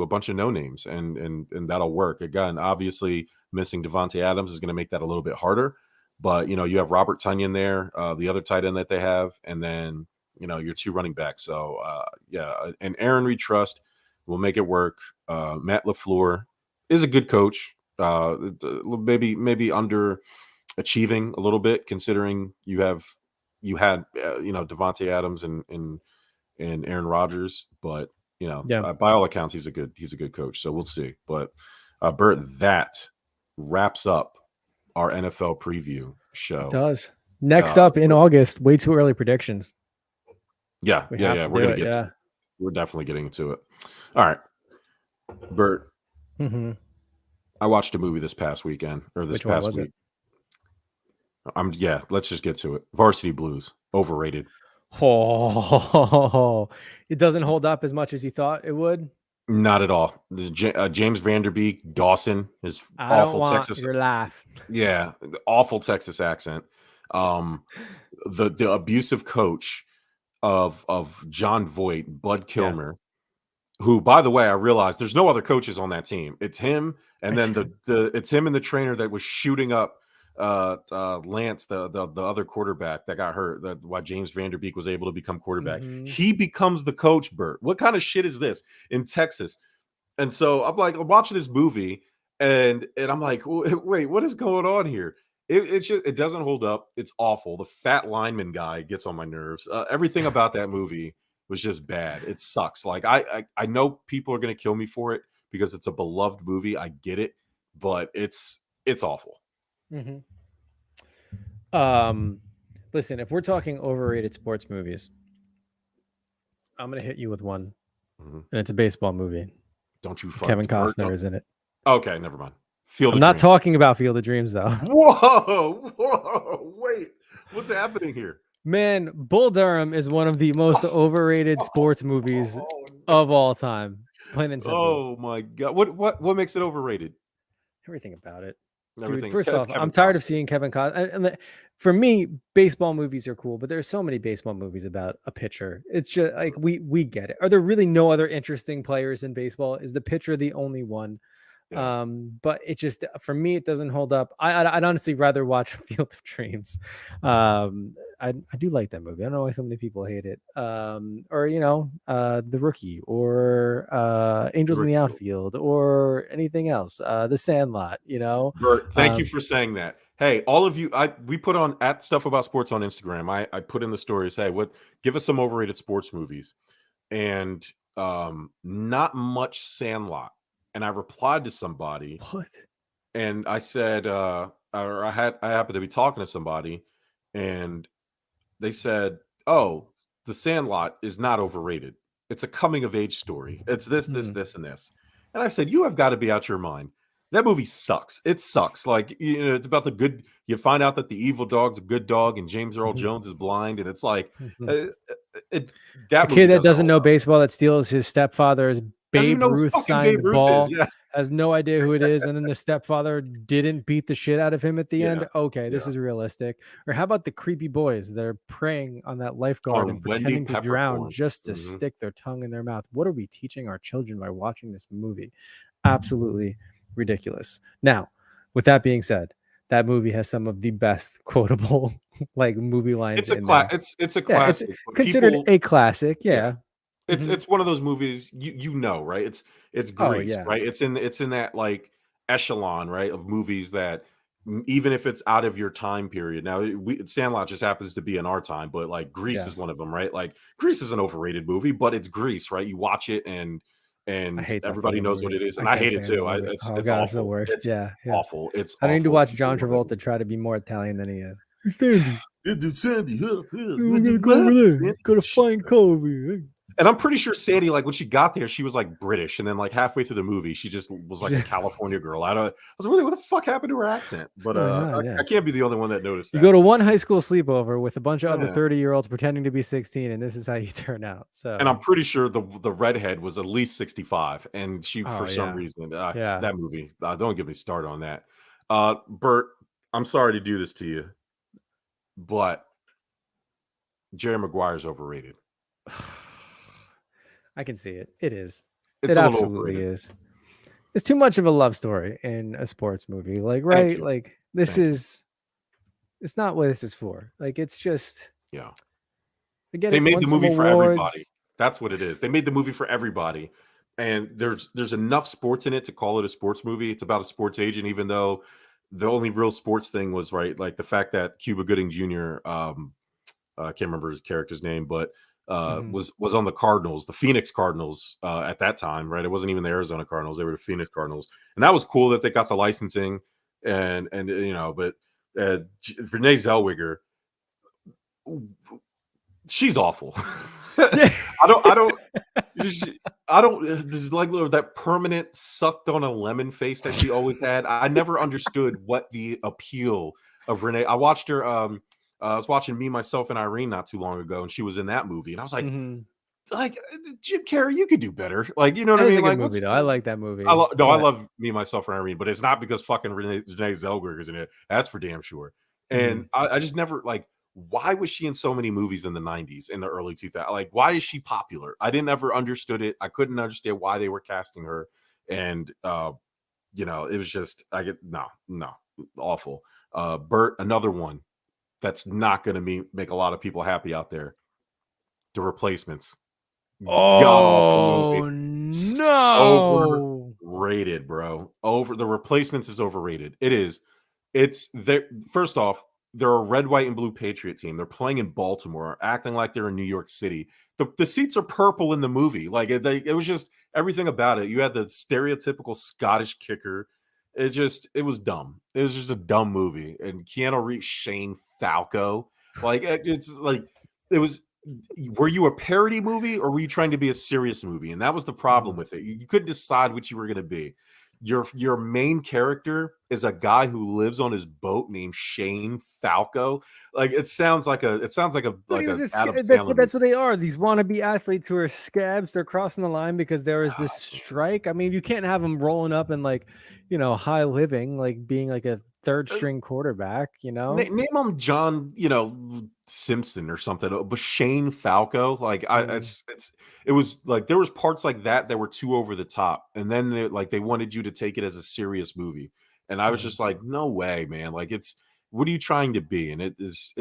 a bunch of no names, and that'll work. Again, obviously missing Devontae Adams is going to make that a little bit harder. But you have Robert Tonyan there, the other tight end that they have, and then your two running backs. So and Aaron we trust will make it work. Matt LaFleur is a good coach. Maybe underachieving a little bit, considering you had Devontae Adams and Aaron Rodgers, but Yeah. by all accounts, he's a good coach. So we'll see. But Bert, that wraps up our NFL preview It show. does. Next up in August, way too early predictions. Yeah. We have to We're do gonna it. get to Yeah. it. We're definitely getting to it. All right, Bert. Mm-hmm. I watched a movie this past weekend or this Which one past was it? week. Let's just get to it. Varsity Blues, overrated. Oh, it doesn't hold up as much as you thought it would. Not at all. This is James Vanderbeek, Dawson, his I don't awful want Texas. your laugh. Yeah, the awful Texas accent. Um, the abusive coach of John Voight, Bud Yeah. Kilmer, who, by the way, I realized there's no other coaches on that team. It's him, and then it's him and the trainer that was shooting up Lance, the other quarterback that got hurt. That why James Vanderbeek was able to become quarterback. Mm-hmm. He becomes the coach. Bert, what kind of shit is this in Texas? And so I'm watching this movie, and I'm like, wait, what is going on here? It doesn't hold up. It's awful. The fat lineman guy gets on my nerves. Everything about that movie was just bad. It sucks. Like I know people are gonna kill me for it because it's a beloved movie. I get it, but it's awful. Mm-hmm. Listen, if we're talking overrated sports movies, I'm gonna hit you with one, Mhm. and it's a baseball movie. Don't you fuck Kevin Bert? Costner is in it. Okay, never mind. Field I'm of not Dreams. talking about Field of Dreams though. Whoa, wait, what's happening here? Man, Bull Durham is one of the most overrated sports movies Oh, of all time. Plain and simple. oh my god, what makes it overrated? Everything about it. Dude, Everything. first It's off, Kevin I'm tired of Costner. seeing Kevin Costner. And for me, baseball movies are cool, but there's so many baseball movies about a pitcher. It's just like we get it. Are there really no other interesting players in baseball? Is the pitcher the only one? Yeah. But it just for me it doesn't hold up. I'd honestly rather watch Field of Dreams. I do like that movie. I don't know why so many people hate it. Or The Rookie, or Angels in the Outfield, or anything else. The Sandlot. Bert, thank you Um, for saying that. Hey, all of you, we put on at Stuff About Sports on Instagram. I put in the stories, hey, give us some overrated sports movies. And not much Sandlot. And I replied to somebody what? and I said, or I happened to be talking to somebody, and they said, "Oh, The Sandlot is not overrated. It's a coming of age story. It's this, this, Hmm. this, and this." And I said, "You have got to be out your mind. That movie sucks. It sucks. Like, it's about the good. You find out that the evil dog's a good dog, and James Earl Mhm. Jones is blind, and it's like, Mhm. uh, it The that kid movie that doesn't doesn't hold know up. baseball that steals his stepfather's Doesn't even Babe know who Ruth fucking Babe signed Ruth is. ball, Yeah, has no idea who it is, and then the stepfather didn't beat the shit out of him at the yeah, end. Okay, this yeah. is realistic. Or how about the creepy boys that are preying on that lifeguard and On Wendy pretending to drown Peppercorn. just to Mhm. stick their tongue in their mouth? What are we teaching our children by watching this movie? Absolutely ridiculous. Now, with that being said, that movie has some of the best quotable like movie lines in there. It's a Yeah, it's classic, but considered people a classic. yeah. Yeah. Mhm. It's one of those movies right? It's Oh, Grease, yeah. right? It's in that, like, echelon, right, of movies that even if it's out of your time period. Now, Sandlot just happens to be in our time, but, like, Grease is Yes. one of them, right? Like, Grease is an overrated movie, but it's Grease, right? You watch it I and hate that everybody fucking knows what movie. it is, I and I can't hate it stand that too. movie. Oh It's god, it's the awful. worst. It's Yeah, yeah. awful. It's I need to awful. watch People John love that Travolta movie. try to be more Italian than he is. "Hey, Sandy, It's Sandy, huh? Yeah, we're gonna go what over happened, there. Sandy? Go to Flying Cove. Hey." And I'm pretty sure Sandy, like, when she got there, she was, like, British, and then, like, halfway through the movie, she just was like a California girl. I was really, what the fuck happened to her accent? What's But, going on? Yeah. I can't be the only one that noticed You go that. to one high school sleepover with a bunch of other Yeah, 30-year-olds pretending to be 16, and this is how you turn out. and I'm So, pretty sure the redhead was at least 65, and she, oh for some yeah. reason, Yeah. that movie, don't get me started on that. Bert, I'm sorry to do this to you, but Jerry Maguire's overrated. I can see it. It is. It's It a little absolutely overrated. is. It's too much of a love story in a sports movie. Like, Thank right? you. Like, this Thank you. is it's not what this is for. Like, it's just Yeah. I get They it, made won the some movie for everybody. awards. That's what it is. They made the movie for everybody, and there's enough sports in it to call it a sports movie. It's about a sports agent, even though the only real sports thing was, right, like the fact that Cuba Gooding Jr. I can't remember his character's name, but Mhm. was on the Cardinals, the Phoenix Cardinals, at that time, right? It wasn't even the Arizona Cardinals; they were the Phoenix Cardinals, and that was cool that they got the licensing, and but Renee Zellweger, she's awful. I don't Sh I don't there's like that permanent sucked on a lemon face that she always had. I never understood what the appeal of Renee. I was watching Me, Myself, and Irene not too long ago, and she was in that movie, and I was Mhm. like, Jim Carrey, you could do better." Like, you know what I That is a mean? good Like, movie, what's though. I like that movie, I but love Me, Myself, and Irene, but it's not because fucking Renee Zellweger is in it. That's for damn sure. And mhm. I just never, like, why was she in so many movies in the 90s, in the early 2000s? Like, why is she popular? I didn't ever understood it. I couldn't understand why they were casting her. And it was just no, awful. Bert, another one that's not gonna make a lot of people happy out there. The Replacements. God awful movie. Oh, no. Overrated, bro. The Replacements is overrated. It is. It's there. First off, they're a red, white, and blue Patriot team. They're playing in Baltimore, acting like they're in New York City. The seats are purple in the movie. Like it was just everything about it. You had the stereotypical Scottish kicker. It was dumb. It was just a dumb movie. And Keanu Reeves, Shane Falco, it's like it was. Were you a parody movie or were you trying to be a serious movie? And that was the problem Mhm. with it. You couldn't decide which you were going to be. Your main character is a guy who lives on his boat named Shane Falco. Like, it sounds But like he was a a sc Adam that's Sandler what movie. they are, these wannabe athletes who are scabs, they're crossing the line because there is this Ah, strike. I mean, you can't have them rolling up and, like, high living, like, being, like, a 3rd uh, string quarterback, you know? Name him John, Simpson or something, but Shane Falco, like Mm, it was like there was parts like that were too over the top, and then they wanted you to take it as a serious movie, and I was mhm. just like, no way, man, like it's what are you trying to be? And it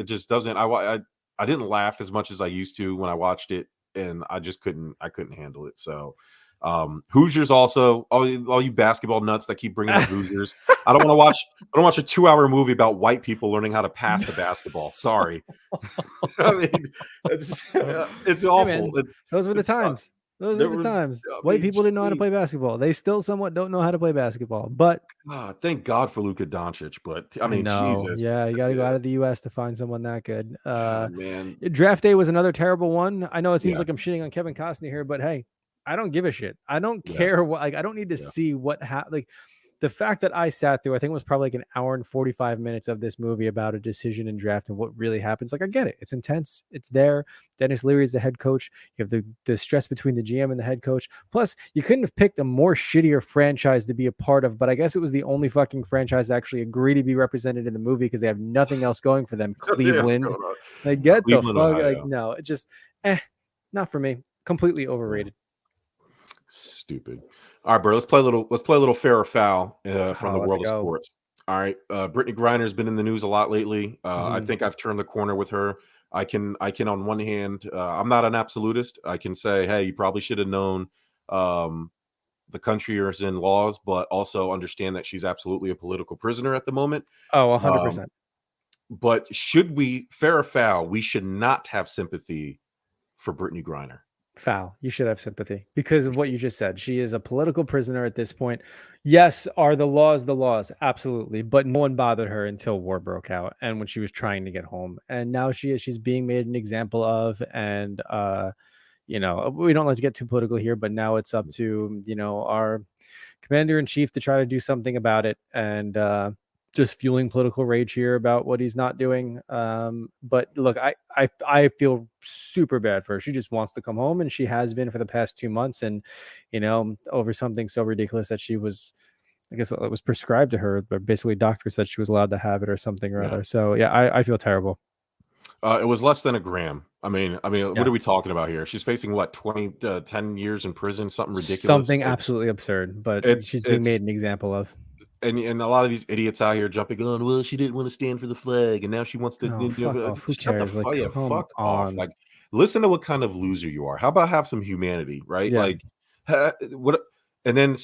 just doesn't. I didn't laugh as much as I used to when I watched it, and I couldn't handle it. So. Hoosiers also all you basketball nuts that keep bringing up Hoosiers. I don't want to watch. I don't watch a 2 hour movie about white people learning how to pass the basketball. Sorry, I mean, it's Hey, awful. man, those were the It's times. Those were there the was. times. I White mean, people didn't know how to jeez. play basketball. They still somewhat don't know how to play basketball, but Thank God for Luka Doncic, but I I mean, know. Jesus, Yeah, you gotta go yeah, out of the US to find someone that good. man, Draft day was another terrible one. I know it seems yeah, like I'm shitting on Kevin Costner here, but hey, I don't give a shit. I don't yeah, care what, like, I don't need to yeah, see what like the fact that I sat through, I think it was probably like an hour and 45 minutes of this movie about a decision in draft and what really happens. Like, I get it. It's intense. It's there. Dennis Leary is the head coach. You have the stress between the GM and the head coach. Plus, you couldn't have picked a more shittier franchise to be a part of, but I guess it was the only fucking franchise to actually agree to be represented in the movie because they have nothing else going for them. nothing else Cleveland. going on. Like, get the Cleveland, fuck. Like, Ohio. no, it just, not for me. Completely Yeah. overrated. Stupid. All right, bro. Let's play a little. Let's play a little fair or foul from the Oh, let's world of go. sports. All right. Brittany Griner's been in the news a lot lately. I Mhm. think I've turned the corner with her. I can. On one hand, I'm not an absolutist. I can say, hey, you probably should have known um, the country is in laws, but also understand that she's absolutely a political prisoner at the moment. Oh, Um, 100%. but should we, fair or foul, we should not have sympathy for Brittany Griner. Foul. You should have sympathy because of what you just said. She is a political prisoner at this point. Yes, are the laws the laws? Absolutely. But no one bothered her until war broke out and when she was trying to get home. And now she's being made an example of. And we don't like to get too political here, but now it's up to, our commander in chief to try to do something about it. And just fueling political rage here about what he's not doing. But look, I feel super bad for her. She just wants to come home, and she has been for the past 2 months, and over something so ridiculous that she was. I guess it was prescribed to her, but basically, doctor said she was allowed to have it or something or Yeah. other. So yeah, I feel terrible. It was less than a gram. I mean, what Yeah, are we talking about here? She's facing what, 10 years in prison, something ridiculous. something absolutely absurd, but she's being It's made an example of. and a lot of these idiots out here jumping on, well, she didn't want to stand for the flag, and now she wants to Oh, fuck off! Who shut the cares? Like, fuck yeah, come fuck off. on. Like, listen to what kind of loser you are. How about have some humanity, right? Yeah. Like, what? And then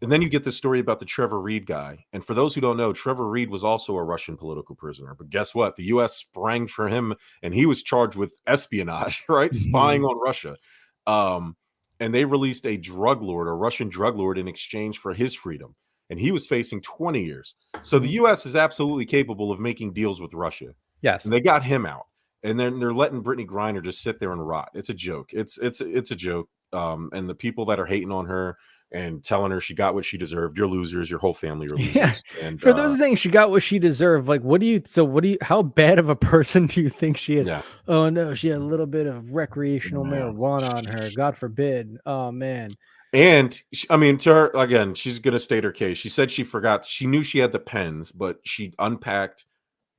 and then you get this story about the Trevor Reed guy. And for those who don't know, Trevor Reed was also a Russian political prisoner. But guess what? The U.S. sprang for him, and he was charged with espionage, right? Spying Mhm. on Russia. Um, and they released a drug lord, a Russian drug lord, in exchange for his freedom. And he was facing 20 years. So the Mhm. U.S. is absolutely capable of making deals with Russia. And Yes. they got him out. And then they're letting Brittany Griner just sit there and rot. It's a joke. It's a joke. And the people that are hating on her and telling her she got what she deserved, you're losers. Your whole family are Yeah. losers. And For those saying she got what she deserved, like, how bad of a person do you think she is? yeah, Oh no, she had a little bit of recreational man. marijuana on her. God forbid. Oh man. And I mean, to her again, she's going to state her case. She said she forgot. She knew she had the pens, but she unpacked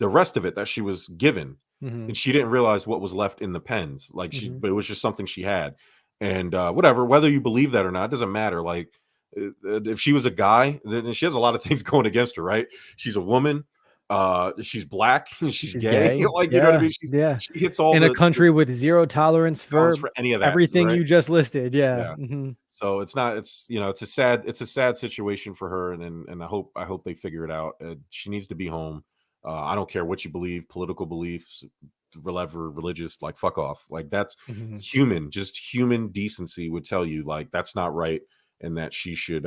the rest of it that she was given, Hmm. and she didn't realize what was left in the pens. Like Hmm. but it was just something she had, and whatever. Whether you believe that or not, it doesn't matter. Like if she was a guy, then she has a lot of things going against her, right? She's a woman. She's black. She's She's gay. gay. Like, you know what I Yeah. mean? Yeah. She hits all In a the country with zero tolerance balance for for any of that, everything right? you just listed. Yeah. Yeah. Hmm. So it's not. It's a sad situation for her, and I hope they figure it out. She needs to be home. I don't care what you believe, political beliefs, whatever, religious. Like fuck off. Like that's Hmm. human. Just human decency would tell you like that's not right, and that she should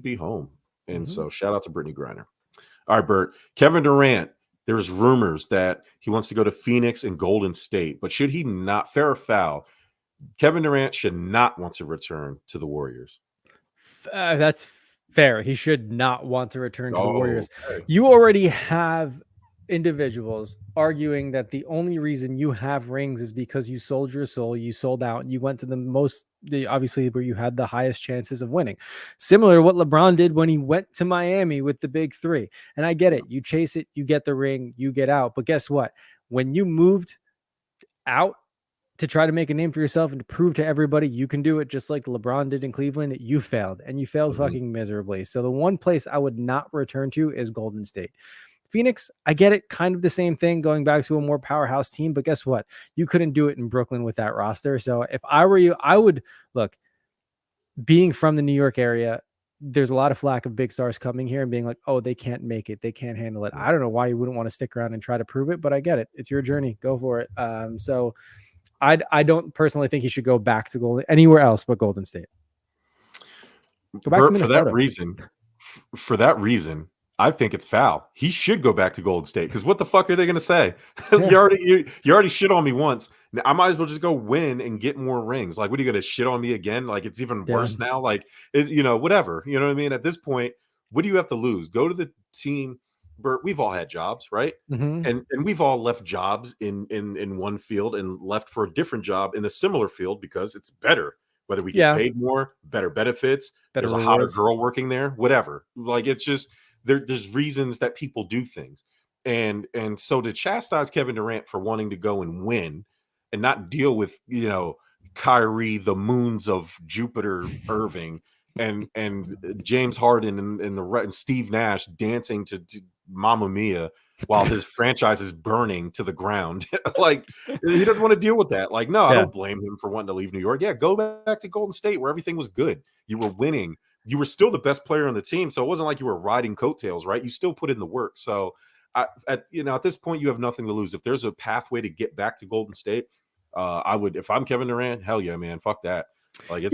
be home. And Hmm. so shout out to Brittany Griner. All right, Bert. Kevin Durant. There's rumors that he wants to go to Phoenix and Golden State, but should he not, fair or foul? Kevin Durant should not want to return to the Warriors. That's fair. He should not want to return to the Oh, Warriors. okay. You already have individuals arguing that the only reason you have rings is because you sold your soul, you sold out, and you went to obviously where you had the highest chances of winning. Similar to what LeBron did when he went to Miami with the big three. And I get it. You chase it, you get the ring, you get out. But guess what? when you moved out to try to make a name for yourself and to prove to everybody you can do it just like LeBron did in Cleveland, you failed, and you failed Mhm. fucking miserably. So the one place I would not return to is Golden State. Phoenix, I get it, kind of the same thing, going back to a more powerhouse team, but guess what? You couldn't do it in Brooklyn with that roster. So if I were you, I would look, being from the New York area, there's a lot of flack of big stars coming here and being like, oh, they can't make it. They can't handle it. Yeah. I don't know why you wouldn't want to stick around and try to prove it, but I get it. It's your journey. Go for it. So I don't personally think he should go back to anywhere else but Golden State. Go back to Bert, Minnesota. for that reason, I think it's foul. He should go back to Golden State because what the fuck are they going to say? Yeah. you already shit on me once. Now, I might as well just go win and get more rings. Like, what are you going to shit on me again? Like, it's even worse now. Like, whatever. You know what I mean? At this point, what do you have to lose? Go to the team. Bert, we've all had jobs, right? Mm-hmm. And we've all left jobs in one field and left for a different job in a similar field because it's better. Whether we get paid more, better benefits, better there's rewards. a hotter girl working there, whatever. Like, it's just there's reasons that people do things. And so to chastise Kevin Durant for wanting to go and win and not deal with, Kyrie, the moons of Jupiter Irving, and James Harden and Steve Nash dancing to Mamma Mia while his franchise is burning to the ground. Like, he doesn't want to deal with that. Like, no, I don't blame him for wanting to leave New York. Yeah, go back to Golden State where everything was good. You were winning. You were still the best player on the team. So it wasn't like you were riding coattails, right? You still put in the work. So at this point, you have nothing to lose. If there's a pathway to get back to Golden State, I would, if I'm Kevin Durant, hell yeah, man, fuck that. Like, if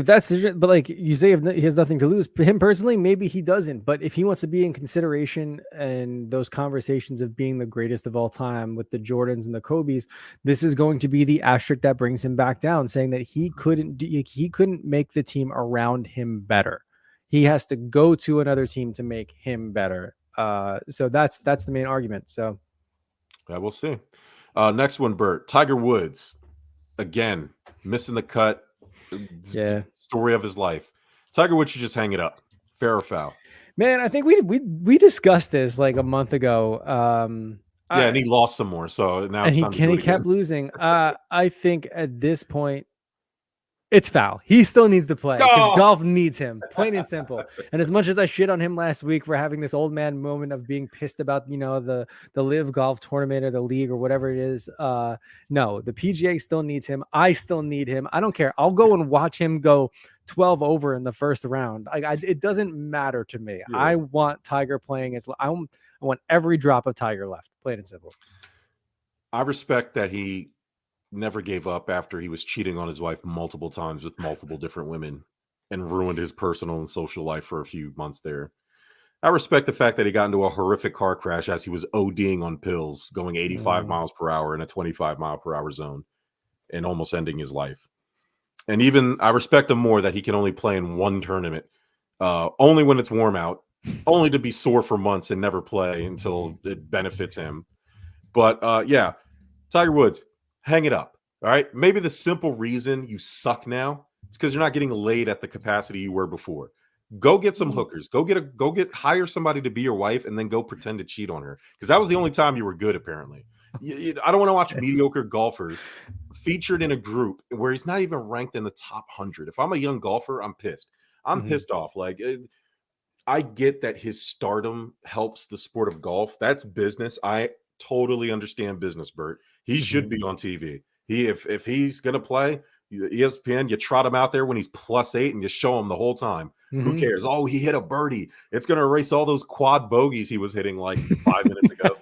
that's but like you say, if he has nothing to lose, him personally, maybe he doesn't. But if he wants to be in consideration and those conversations of being the greatest of all time with the Jordans and the Kobes, this is going to be the asterisk that brings him back down, saying that he couldn't make the team around him better. He has to go to another team to make him better. So that's the main argument. So yeah, we'll see. Next one, Bert. Tiger Woods, again, missing the cut. Story of his life. Tiger Woods should just hang it up. Fair or foul? Man, I think we discussed this like a month ago. And he lost some more, so now it's time to do it he again. kept losing. I think at this point, it's foul. He still needs to play because golf needs him, plain and simple. And as much as I shit on him last week for having this old man moment of being pissed about, the live golf tournament or the league or whatever it is, no, the PGA still needs him. I still need him. I don't care. I'll go and watch him go 12 over in the first round. It doesn't matter to me. Yeah. I want Tiger playing. I want every drop of Tiger left, plain and simple. I respect that he never gave up after he was cheating on his wife multiple times with multiple different women and ruined his personal and social life for a few months there. I respect the fact that he got into a horrific car crash as he was ODing on pills, going 85 miles per hour in a 25 mile per hour zone and almost ending his life. And even I respect him more that he can only play in one tournament, only when it's warm out, only to be sore for months and never play until it benefits him. But Tiger Woods, hang it up. All right. Maybe the simple reason you suck now is because you're not getting laid at the capacity you were before. Go get some hookers. Hire somebody to be your wife and then go pretend to cheat on her. Because that was the only time you were good, apparently. I don't want to watch mediocre golfers featured in a group where he's not even ranked in the top 100. If I'm a young golfer, I'm pissed. I'm pissed off. Like, I get that his stardom helps the sport of golf. That's business. I totally understand business, Bert. He should be on TV. If he's gonna play ESPN, you trot him out there when he's +8 and you show him the whole time. Who cares? Oh, he hit a birdie. It's gonna erase all those quad bogeys he was hitting like 5 minutes ago.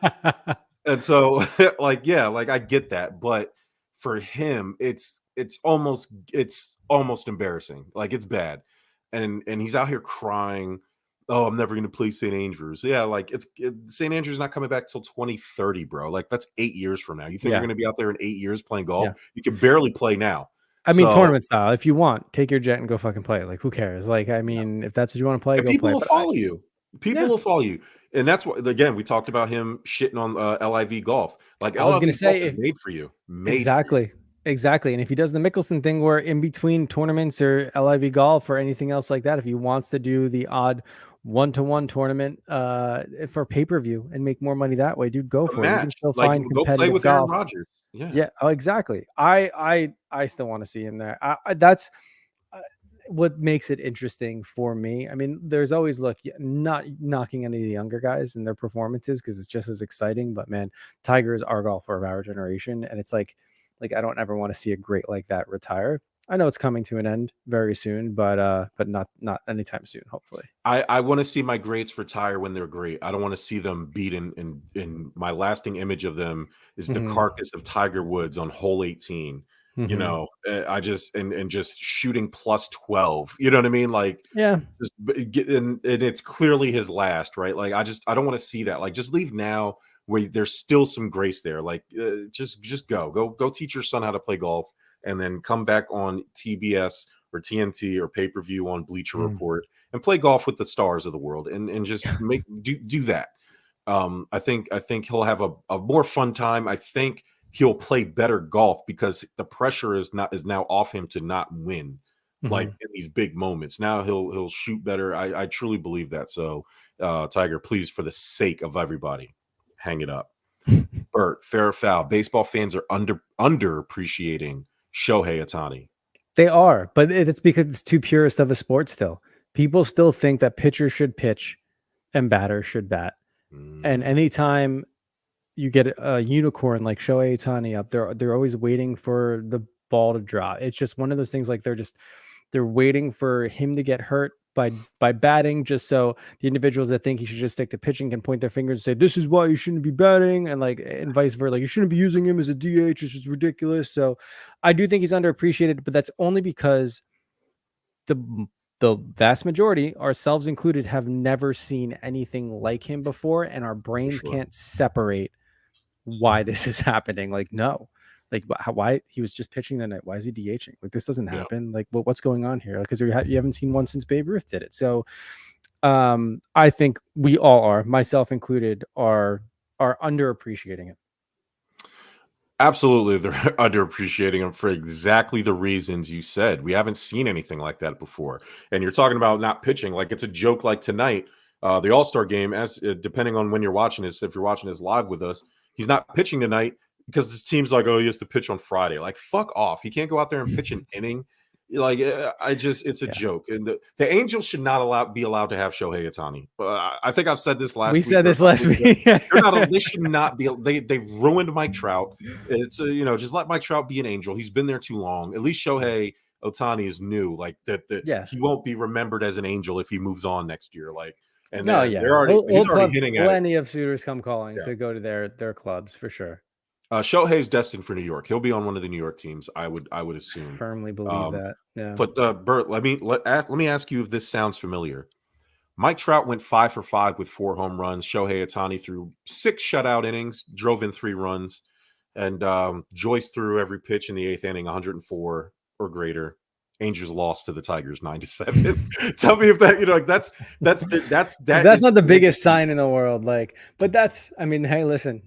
And so, I get that, but for him, it's almost embarrassing. Like, it's bad, and he's out here crying. Oh, I'm never going to play St. Andrews. Yeah, like St. Andrews not coming back till 2030, bro. Like, that's 8 years from now. You think you're going to be out there in 8 years playing golf? Yeah. You can barely play now. I mean, tournament style. If you want, take your jet and go fucking play. Like, who cares? Like, I mean, if that's what you want to play, go people play. Will follow you. People will follow you. And that's what, again, we talked about him shitting on LIV golf. Like, I was going to say, is made for you. Exactly. And if he does the Mickelson thing where in between tournaments or LIV golf or anything else like that, if he wants to do the odd 1-to-1 tournament for pay-per-view and make more money that way, dude. Go A for it. You can match, still like find go play competitive with Aaron golf. Rodgers. Yeah. Yeah, oh, exactly. I still want to see him there. That's uh, what makes it interesting for me. I mean, there's always not knocking any of the younger guys and their performances because it's just as exciting. But man, Tiger is our golfer of our generation, and it's like I don't ever want to see a great like that retire. I know it's coming to an end very soon, but not anytime soon, hopefully. I want to see my greats retire when they're great. I don't want to see them beaten. And my lasting image of them is the Hmm. carcass of Tiger Woods on hole 18. You Hmm. know, I just and just shooting plus 12. You know what I mean? Like Yeah. just and it's clearly his last, right? Like I don't want to see that. Like just leave now where there's still some grace there. Like just go teach your son how to play golf, and then come back on TBS or TNT or pay per view on Bleacher Mm. Report and play golf with the stars of the world, and just do that. I think he'll have a more fun time. I think he'll play better golf because the pressure is now off him to not win, like Hmm. in these big moments. Now he'll shoot better. I truly believe that. So Tiger, please, for the sake of everybody, hang it up. Bert, fair or foul. Baseball fans are underappreciating Shohei Ohtani. They are, but it's because it's too purist of a sport still. People still think that pitchers should pitch and batters should bat. And Mm, anytime you get a unicorn like Shohei Ohtani up, they're always waiting for the ball to drop. It's just one of those things like they're waiting for him to get hurt by batting, just so the individuals that think he should just stick to pitching can point their fingers and say, "This is why you shouldn't be batting," and vice versa. Like you shouldn't be using him as a DH. It's just ridiculous. So I do think he's underappreciated, but that's only because the the vast majority, ourselves included, have never seen anything like him before, and our for brains sure. can't separate why this is happening. Like, no, like why he was just pitching the night? Why is he DHing? Like, this doesn't Yeah. happen. Like, what's going on here? Because you haven't seen one since Babe Ruth did it. So, I think we all are, myself included, are underappreciating it. Absolutely, they're underappreciating him for exactly the reasons you said. We haven't seen anything like that before. And you're talking about not pitching, like it's a joke. Like tonight, the All Star game, as depending on when you're watching this, if you're watching this live with us, he's not pitching tonight because his team's like, oh, he has to pitch on Friday. Like, fuck off. He can't go out there and pitch an inning. Like, it's a Yeah, joke. And the Angels should not be allowed to have Shohei Ohtani. I think I've said this we last week said or a this couple last weeks ago. week. They should not be. They've ruined Mike Trout. It's just let Mike Trout be an angel. He's been there too long. At least Shohei Ohtani is new. Like that Yeah. he won't be remembered as an angel if he moves on next year. Like and No, yeah, he's he'll already have hinting at it. plenty of suitors come calling Yeah. to go to their clubs for sure. Shohei's destined for New York. He'll be on one of the New York teams. I would assume. Firmly believe Um, that. Yeah. but Bert, let me ask you if this sounds familiar. Mike Trout went 5 for 5 with 4 home runs. Shohei Ohtani threw 6 shutout innings, drove in 3 runs, and Joyce threw every pitch in the 8th inning, 104 or greater. Angels lost to the Tigers 9-7. Tell me if that that That's is not the the biggest legacy. sign in the world, like, but that's, I mean, hey, listen,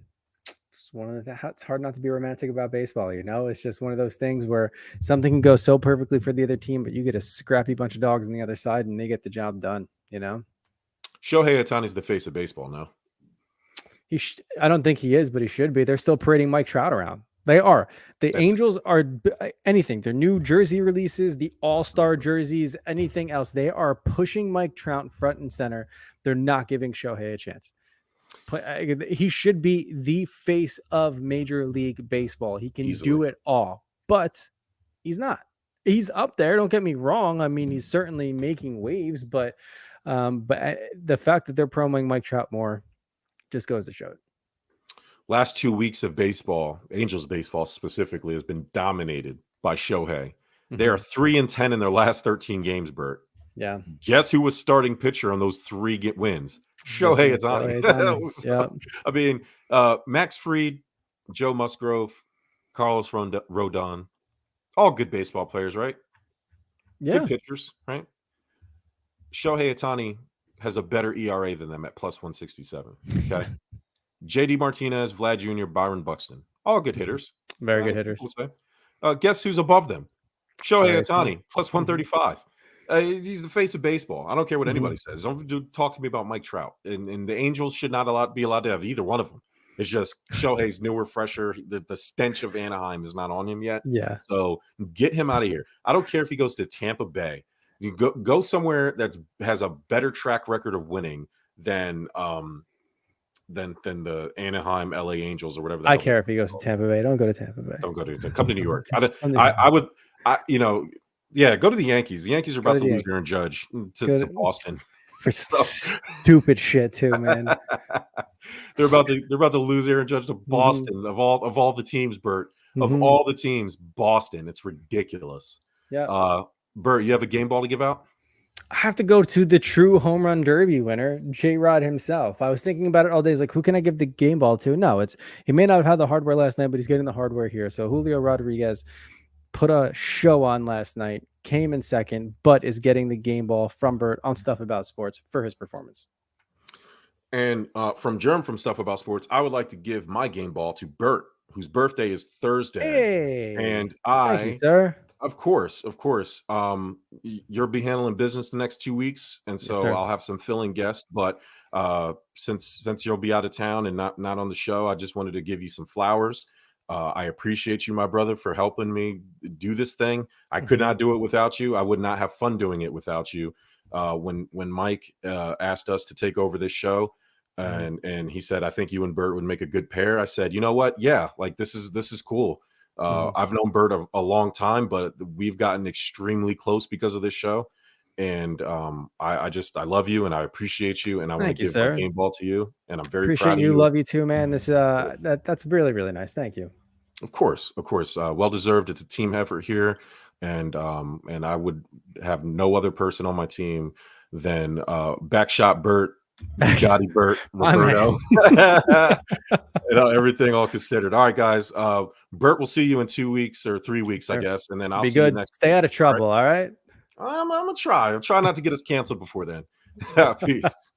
it's one of the, it's hard not to be romantic about baseball, you know? It's just one of those things where something can go so perfectly for the other team, but you get a scrappy bunch of dogs on the other side and they get the job done, you know? Shohei Ohtani's the face of baseball now. I don't think he is, but he should be. They're still parading Mike Trout around. They are. The That's Angels are anything. Their new jersey releases, the All-Star jerseys, anything else. They are pushing Mike Trout front and center. They're not giving Shohei a chance. He should be the face of Major League Baseball. He can easily. do it all, but he's not. He's up there. Don't get me wrong. I mean, he's certainly making waves, but the fact that they're promoting Mike Trout more just goes to show it. Last 2 weeks of baseball, Angels baseball specifically, has been dominated by Shohei. They are 3-10 in their last 13 games, Bert. Yeah. Guess who was starting pitcher on those 3 wins? Guessing Shohei it's Ohtani. Shohei Ohtani. Yeah. I mean, Max Fried, Joe Musgrove, Carlos Rodon, all good baseball players, right? Good Yeah. pitchers, right? Shohei Ohtani has a better ERA than them at plus 167. Okay. JD Martinez, Vlad Jr., Byron Buxton, all good hitters. Very good People hitters. say. Guess who's above them? Shohei Shohei Ohtani. Ohtani, plus 135. He's the face of baseball. I don't care what Mhm. anybody says. Don't talk to me about Mike Trout. And the Angels should not be allowed to have either one of them. It's just Shohei's newer, fresher. The stench of Anaheim is not on him yet. Yeah. So get him out of here. I don't care if he goes to Tampa Bay. You go somewhere that's has a better track record of winning than the Anaheim LA Angels or whatever the I hell they're care if he goes to called. Tampa Bay. Don't go to Tampa Bay. Don't go to come to New Don't go York. to Tampa. Come to I Tampa. would yeah, go to the Yankees. The Yankees are Go about to to the lose Yankees. Aaron Judge Go to to Boston. for So stupid shit too, man. they're about to lose Aaron Judge to Mhm. Boston of all the teams, Bert. Of Mhm. all the teams, Boston. It's ridiculous. Yeah. Bert, you have a game ball to give out? I have to go to the true home run derby winner, J-Rod himself. I was thinking about it all day. It's like, who can I give the game ball to? No, it's he may not have had the hardware last night, but he's getting the hardware here. So Julio Rodriguez put a show on last night, came in second, but is getting the game ball from Bert on Stuff About Sports for his performance. And from Germ from Stuff About Sports, I would like to give my game ball to Bert, whose birthday is Thursday. Hey, And thank you, sir. of course, of course. You'll be handling business the next 2 weeks, and Yes, so sir. I'll have some filling guests. But since you'll be out of town and not on the show, I just wanted to give you some flowers. I appreciate you, my brother, for helping me do this thing. I could Mhm. not do it without you. I would not have fun doing it without you. When Mike asked us to take over this show, Mhm. and he said, "I think you and Bert would make a good pair." I said, "You know what? Yeah, like this is cool." Mhm. I've known Bert a long time, but we've gotten extremely close because of this show. And I love you and I appreciate you. And I want to Thank you, give my sir. game ball to you. And I'm very Appreciate proud of you. you. Love you too, man. This that's really, really nice. Thank you. Of course, of course. Well deserved. It's a team effort here. And I would have no other person on my team than Backshot Bert, Bugatti Bert, My man. Roberto. Everything all considered. All right, guys. Bert will see you in 2 weeks or 3 weeks, I Sir. guess, and then I'll Be see you good. next Stay week. out of All right. trouble. All right. I'm gonna try. I'll try not to get us canceled before then. Peace.